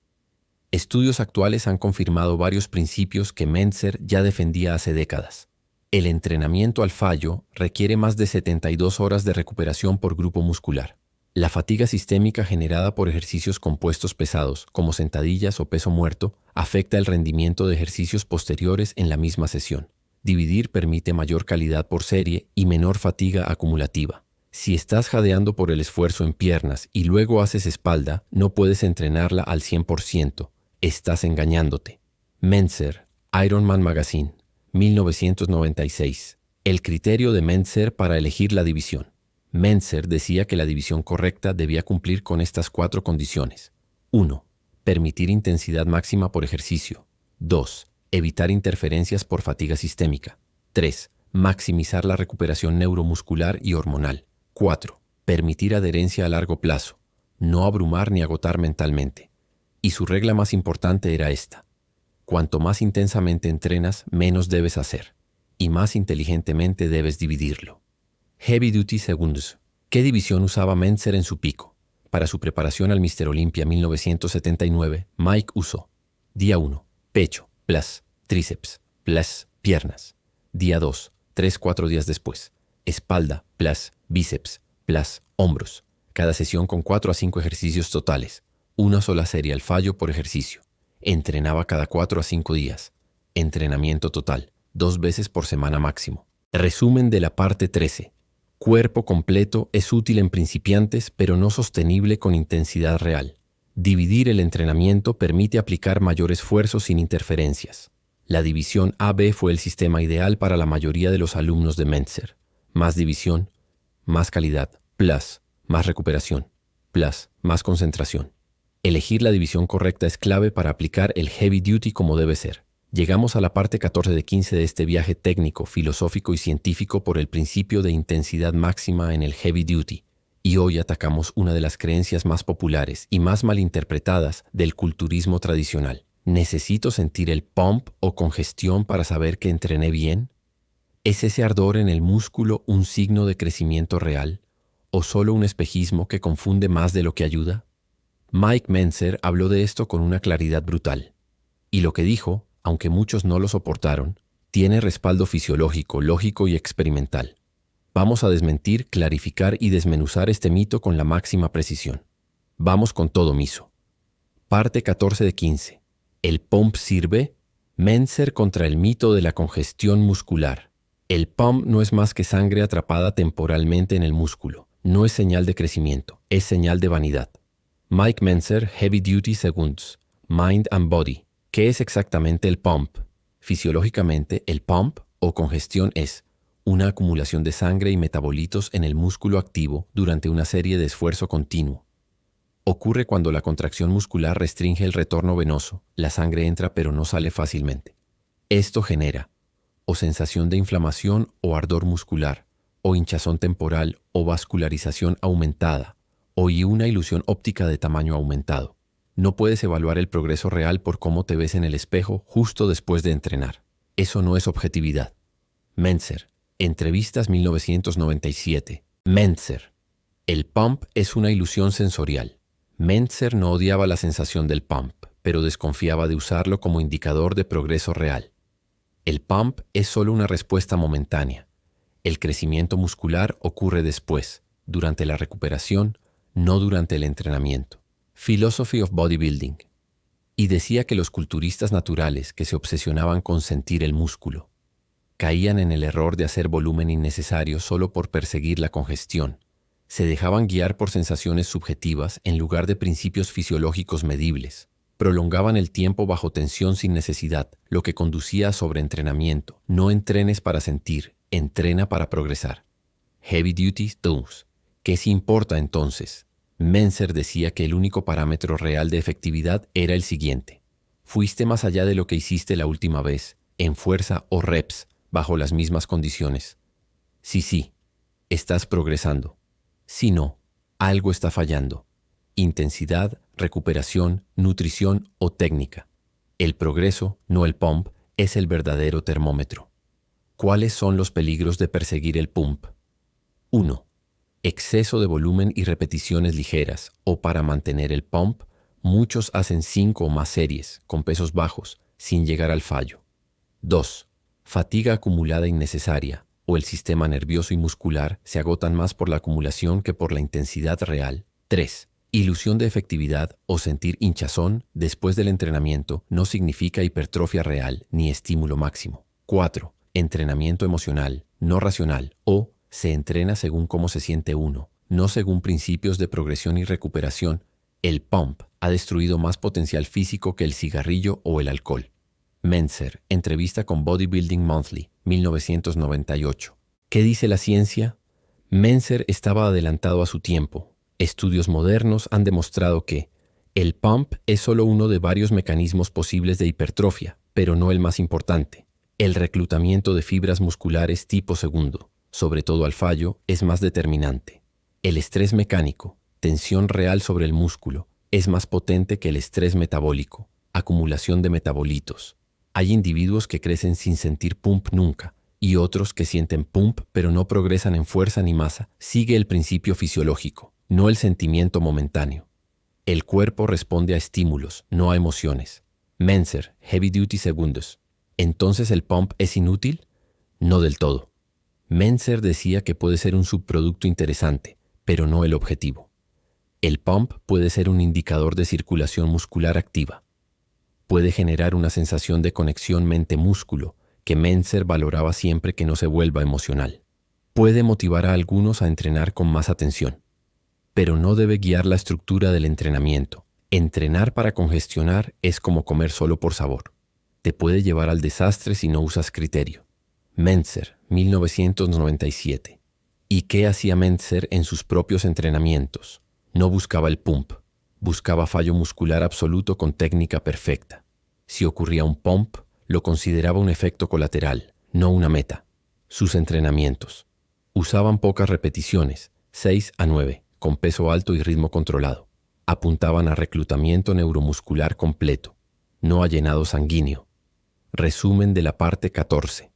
Estudios actuales han confirmado varios principios que Mentzer ya defendía hace décadas. El entrenamiento al fallo requiere más de 72 horas de recuperación por grupo muscular. La fatiga sistémica generada por ejercicios compuestos pesados, como sentadillas o peso muerto, afecta el rendimiento de ejercicios posteriores en la misma sesión. Dividir permite mayor calidad por serie y menor fatiga acumulativa. Si estás jadeando por el esfuerzo en piernas y luego haces espalda, no puedes entrenarla al 100%. Estás engañándote. Mentzer, Ironman Magazine. 1996. El criterio de Mentzer para elegir la división. Mentzer decía que la división correcta debía cumplir con estas 4 condiciones. 1. Permitir intensidad máxima por ejercicio. 2. Evitar interferencias por fatiga sistémica. 3. Maximizar la recuperación neuromuscular y hormonal. 4. Permitir adherencia a largo plazo. No abrumar ni agotar mentalmente. Y su regla más importante era esta. Cuanto más intensamente entrenas, menos debes hacer, y más inteligentemente debes dividirlo. Heavy Duty Seconds. ¿Qué división usaba Mentzer en su pico? Para su preparación al Mr. Olympia 1979, Mike usó: Día 1, pecho, plus, tríceps, plus, piernas. Día 2, 3-4 días después, espalda, plus, bíceps, plus, hombros. Cada sesión con 4 a 5 ejercicios totales. Una sola serie al fallo por ejercicio. Entrenaba cada 4 a 5 días. Entrenamiento total, 2 veces por semana máximo. Resumen de la parte 13. Cuerpo completo es útil en principiantes, pero no sostenible con intensidad real. Dividir el entrenamiento permite aplicar mayor esfuerzo sin interferencias. La división AB fue el sistema ideal para la mayoría de los alumnos de Mentzer. Más división, más calidad, plus, más recuperación, plus, más concentración. Elegir la división correcta es clave para aplicar el heavy duty como debe ser. Llegamos a la parte 14 de 15 de este viaje técnico, filosófico y científico por el principio de intensidad máxima en el heavy duty. Y hoy atacamos una de las creencias más populares y más malinterpretadas del culturismo tradicional. ¿Necesito sentir el pump o congestión para saber que entrené bien? ¿Es ese ardor en el músculo un signo de crecimiento real o solo un espejismo que confunde más de lo que ayuda? Mike Mentzer habló de esto con una claridad brutal. Y lo que dijo, aunque muchos no lo soportaron, tiene respaldo fisiológico, lógico y experimental. Vamos a desmentir, clarificar y desmenuzar este mito con la máxima precisión. Vamos con todo, miso. Parte 14 de 15. ¿El pump sirve? Mentzer contra el mito de la congestión muscular. El pump no es más que sangre atrapada temporalmente en el músculo. No es señal de crecimiento, es señal de vanidad. Mike Mentzer, Heavy Duty Seconds, Mind and Body. ¿Qué es exactamente el pump? Fisiológicamente, el pump o congestión es una acumulación de sangre y metabolitos en el músculo activo durante una serie de esfuerzo continuo. Ocurre cuando la contracción muscular restringe el retorno venoso, la sangre entra pero no sale fácilmente. Esto genera o sensación de inflamación o ardor muscular, o hinchazón temporal o vascularización aumentada, o una ilusión óptica de tamaño aumentado. No puedes evaluar el progreso real por cómo te ves en el espejo justo después de entrenar. Eso no es objetividad. Mentzer, Entrevistas 1997. Mentzer. El pump es una ilusión sensorial. Mentzer no odiaba la sensación del pump, pero desconfiaba de usarlo como indicador de progreso real. El pump es solo una respuesta momentánea. El crecimiento muscular ocurre después, durante la recuperación, no durante el entrenamiento. Philosophy of Bodybuilding. Y decía que los culturistas naturales que se obsesionaban con sentir el músculo caían en el error de hacer volumen innecesario solo por perseguir la congestión. Se dejaban guiar por sensaciones subjetivas en lugar de principios fisiológicos medibles. Prolongaban el tiempo bajo tensión sin necesidad, lo que conducía a sobreentrenamiento. No entrenes para sentir, entrena para progresar. Heavy Duty Dose. ¿Qué se importa entonces? Mentzer decía que el único parámetro real de efectividad era el siguiente. Fuiste más allá de lo que hiciste la última vez, en fuerza o reps, bajo las mismas condiciones. Sí, estás progresando. Si no, algo está fallando. Intensidad, recuperación, nutrición o técnica. El progreso, no el pump, es el verdadero termómetro. ¿Cuáles son los peligros de perseguir el pump? 1. Exceso de volumen y repeticiones ligeras, o para mantener el pump, muchos hacen 5 o más series, con pesos bajos, sin llegar al fallo. 2. Fatiga acumulada innecesaria, o el sistema nervioso y muscular se agotan más por la acumulación que por la intensidad real. 3. Ilusión de efectividad o sentir hinchazón después del entrenamiento no significa hipertrofia real ni estímulo máximo. 4. Entrenamiento emocional, no racional, o se entrena según cómo se siente uno, no según principios de progresión y recuperación. El pump ha destruido más potencial físico que el cigarrillo o el alcohol. Mentzer, entrevista con Bodybuilding Monthly, 1998. ¿Qué dice la ciencia? Mentzer estaba adelantado a su tiempo. Estudios modernos han demostrado que el pump es solo uno de varios mecanismos posibles de hipertrofia, pero no el más importante. El reclutamiento de fibras musculares tipo segundo, sobre todo al fallo, es más determinante. El estrés mecánico, tensión real sobre el músculo, es más potente que el estrés metabólico, acumulación de metabolitos. Hay individuos que crecen sin sentir pump nunca, y otros que sienten pump pero no progresan en fuerza ni masa. Sigue el principio fisiológico, no el sentimiento momentáneo. El cuerpo responde a estímulos, no a emociones. Mentzer, Heavy Duty Segundos. ¿Entonces el pump es inútil? No del todo. Mentzer decía que puede ser un subproducto interesante, pero no el objetivo. El pump puede ser un indicador de circulación muscular activa. Puede generar una sensación de conexión mente-músculo que Mentzer valoraba siempre que no se vuelva emocional. Puede motivar a algunos a entrenar con más atención, pero no debe guiar la estructura del entrenamiento. Entrenar para congestionar es como comer solo por sabor. Te puede llevar al desastre si no usas criterio. Mentzer, 1997. ¿Y qué hacía Mentzer en sus propios entrenamientos? No buscaba el pump, buscaba fallo muscular absoluto con técnica perfecta. Si ocurría un pump, lo consideraba un efecto colateral, no una meta. Sus entrenamientos. Usaban pocas repeticiones, 6 a 9, con peso alto y ritmo controlado. Apuntaban a reclutamiento neuromuscular completo, no a llenado sanguíneo. Resumen de la parte 14.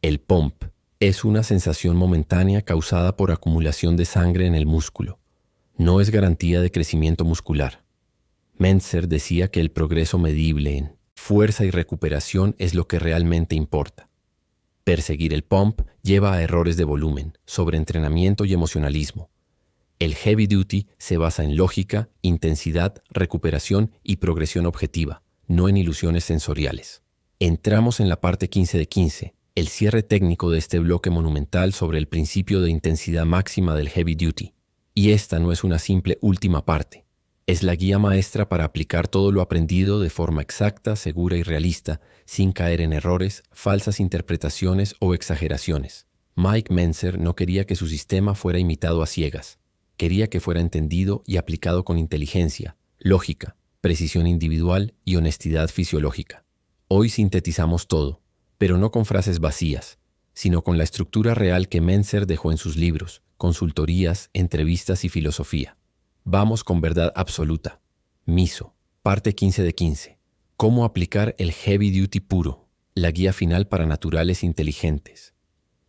El pump es una sensación momentánea causada por acumulación de sangre en el músculo. No es garantía de crecimiento muscular. Mentzer decía que el progreso medible en fuerza y recuperación es lo que realmente importa. Perseguir el pump lleva a errores de volumen, sobreentrenamiento y emocionalismo. El heavy duty se basa en lógica, intensidad, recuperación y progresión objetiva, no en ilusiones sensoriales. Entramos en la parte 15 de 15, el cierre técnico de este bloque monumental sobre el principio de intensidad máxima del heavy duty. Y esta no es una simple última parte. Es la guía maestra para aplicar todo lo aprendido de forma exacta, segura y realista, sin caer en errores, falsas interpretaciones o exageraciones. Mike Mentzer no quería que su sistema fuera imitado a ciegas. Quería que fuera entendido y aplicado con inteligencia, lógica, precisión individual y honestidad fisiológica. Hoy sintetizamos todo, pero no con frases vacías, sino con la estructura real que Mentzer dejó en sus libros, consultorías, entrevistas y filosofía. Vamos con verdad absoluta. Miso, parte 15 de 15. Cómo aplicar el heavy duty puro, la guía final para naturales inteligentes.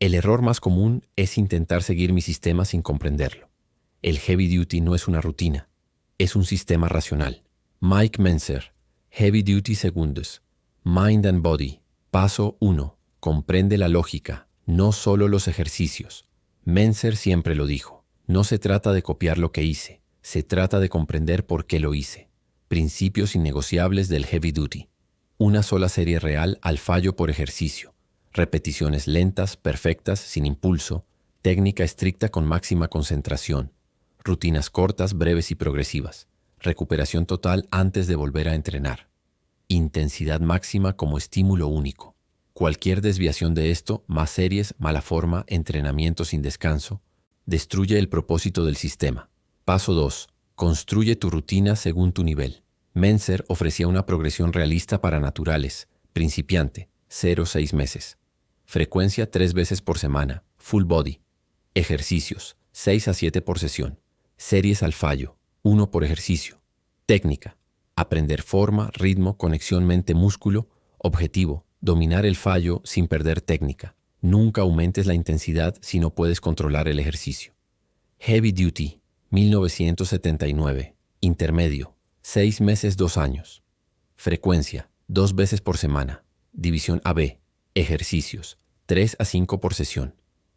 El error más común es intentar seguir mi sistema sin comprenderlo. El heavy duty no es una rutina, es un sistema racional. Mike Mentzer, Heavy Duty Segundos, Mind and Body, paso 1, Comprende la lógica, no solo los ejercicios. Menzer siempre lo dijo. No se trata de copiar lo que hice, se trata de comprender por qué lo hice. Principios innegociables del heavy duty. Una sola serie real al fallo por ejercicio. Repeticiones lentas, perfectas, sin impulso. Técnica estricta con máxima concentración. Rutinas cortas, breves y progresivas. Recuperación total antes de volver a entrenar. Intensidad máxima como estímulo único. Cualquier desviación de esto, más series, mala forma, entrenamiento sin descanso, destruye el propósito del sistema. Paso 2. Construye tu rutina según tu nivel. Menzer ofrecía una progresión realista para naturales, principiante, 0-6 meses. Frecuencia 3 veces por semana, full body. Ejercicios, 6-7 por sesión. Series al fallo, 1 por ejercicio. Técnica, aprender forma, ritmo, conexión mente-músculo. Objetivo, dominar el fallo sin perder técnica. Nunca aumentes la intensidad si no puedes controlar el ejercicio. Heavy Duty, 1979. Intermedio, 6 meses 2 años. Frecuencia, 2 veces por semana. División AB. Ejercicios, 3-5 por sesión.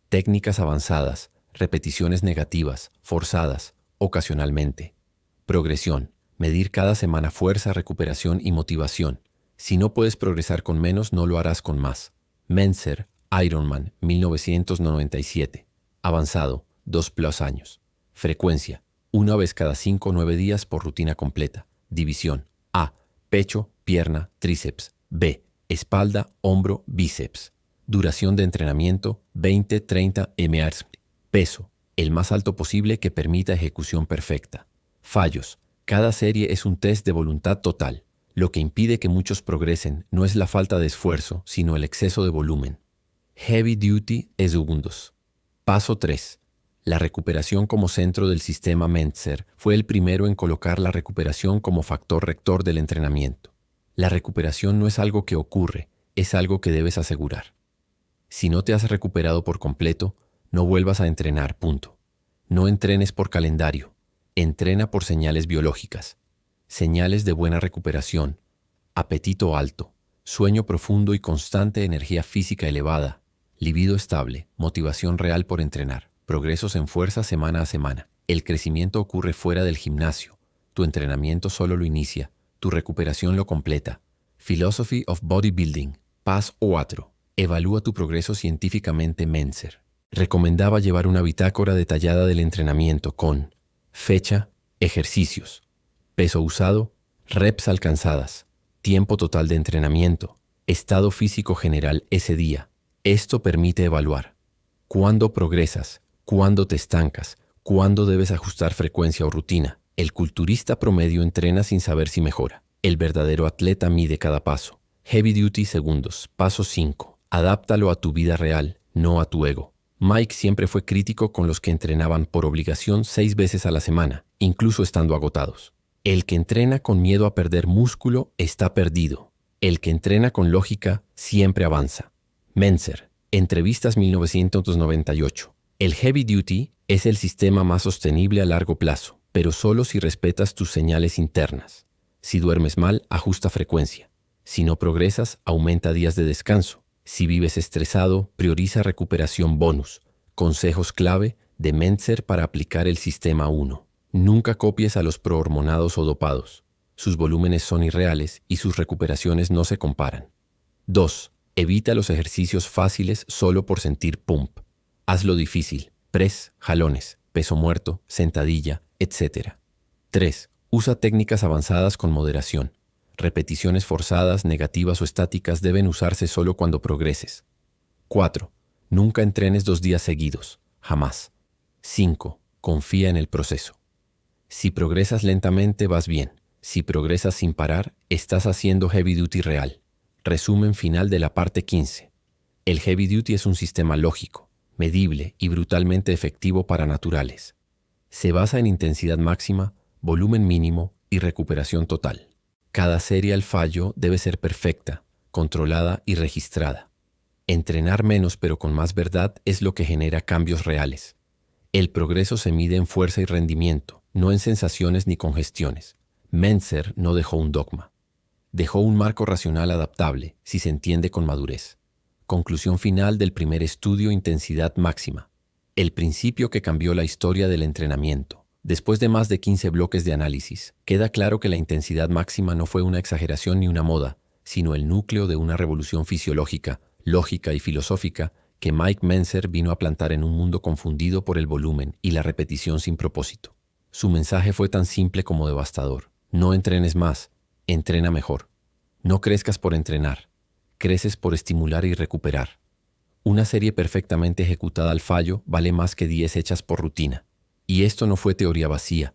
Técnicas avanzadas, repeticiones negativas, forzadas, ocasionalmente. Progresión, medir cada semana fuerza, recuperación y motivación. Si no puedes progresar con menos, no lo harás con más. Menzer, Ironman, 1997. Avanzado, 2+ años. Frecuencia, 1 vez cada 5-9 días por rutina completa. División, A, pecho, pierna, tríceps. B, espalda, hombro, bíceps. Duración de entrenamiento, 20-30 mAh. Peso, el más alto posible que permita ejecución perfecta. Fallos, cada serie es un test de voluntad total. Lo que impide que muchos progresen no es la falta de esfuerzo, sino el exceso de volumen. Heavy Duty segundos. Paso 3. La recuperación como centro del sistema Menzer fue el primero en colocar la recuperación como factor rector del entrenamiento. La recuperación no es algo que ocurre, es algo que debes asegurar. Si no te has recuperado por completo, no vuelvas a entrenar, punto. No entrenes por calendario, entrena por señales biológicas. Señales de buena recuperación, apetito alto, sueño profundo y constante, energía física elevada, libido estable, motivación real por entrenar, progresos en fuerza semana a semana. El crecimiento ocurre fuera del gimnasio, tu entrenamiento solo lo inicia, tu recuperación lo completa. Philosophy of Bodybuilding, Paso 4. Evalúa tu progreso científicamente. Menzer recomendaba llevar una bitácora detallada del entrenamiento con fecha, ejercicios, peso usado, reps alcanzadas, tiempo total de entrenamiento, estado físico general ese día. Esto permite evaluar cuándo progresas, cuándo te estancas, cuándo debes ajustar frecuencia o rutina. El culturista promedio entrena sin saber si mejora. El verdadero atleta mide cada paso. Heavy Duty segundos. Paso 5. Adáptalo a tu vida real, no a tu ego. Mike siempre fue crítico con los que entrenaban por obligación 6 veces a la semana, incluso estando agotados. El que entrena con miedo a perder músculo está perdido. El que entrena con lógica siempre avanza. Menzer, Entrevistas 1998. El Heavy Duty es el sistema más sostenible a largo plazo, pero solo si respetas tus señales internas. Si duermes mal, ajusta frecuencia. Si no progresas, aumenta días de descanso. Si vives estresado, prioriza recuperación bonus. Consejos clave de Menzer para aplicar el sistema 1. Nunca copies a los prohormonados o dopados. Sus volúmenes son irreales y sus recuperaciones no se comparan. 2. Evita los ejercicios fáciles solo por sentir pump. Hazlo difícil. Press, jalones, peso muerto, sentadilla, etc. 3. Usa técnicas avanzadas con moderación. Repeticiones forzadas, negativas o estáticas deben usarse solo cuando progreses. 4. Nunca entrenes 2 días seguidos. Jamás. 5. Confía en el proceso. Si progresas lentamente, vas bien. Si progresas sin parar, estás haciendo Heavy Duty real. Resumen final de la parte 15. El Heavy Duty es un sistema lógico, medible y brutalmente efectivo para naturales. Se basa en intensidad máxima, volumen mínimo y recuperación total. Cada serie al fallo debe ser perfecta, controlada y registrada. Entrenar menos pero con más verdad es lo que genera cambios reales. El progreso se mide en fuerza y rendimiento, no en sensaciones ni congestiones. Menzer no dejó un dogma. Dejó un marco racional adaptable, si se entiende con madurez. Conclusión final del primer estudio: intensidad máxima. El principio que cambió la historia del entrenamiento. Después de más de 15 bloques de análisis, queda claro que la intensidad máxima no fue una exageración ni una moda, sino el núcleo de una revolución fisiológica, lógica y filosófica que Mike Mentzer vino a plantar en un mundo confundido por el volumen y la repetición sin propósito. Su mensaje fue tan simple como devastador. No entrenes más, entrena mejor. No crezcas por entrenar, creces por estimular y recuperar. Una serie perfectamente ejecutada al fallo vale más que 10 hechas por rutina. Y esto no fue teoría vacía.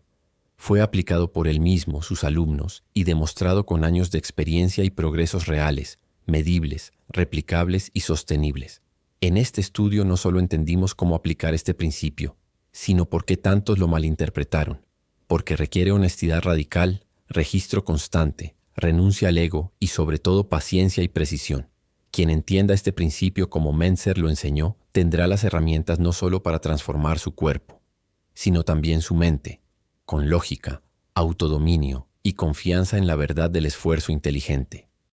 Fue aplicado por él mismo, sus alumnos, y demostrado con años de experiencia y progresos reales, medibles, replicables y sostenibles. En este estudio no solo entendimos cómo aplicar este principio, sino por qué tantos lo malinterpretaron. Porque requiere honestidad radical, registro constante, renuncia al ego y sobre todo paciencia y precisión. Quien entienda este principio como Mentzer lo enseñó, tendrá las herramientas no solo para transformar su cuerpo, sino también su mente, con lógica, autodominio y confianza en la verdad del esfuerzo inteligente.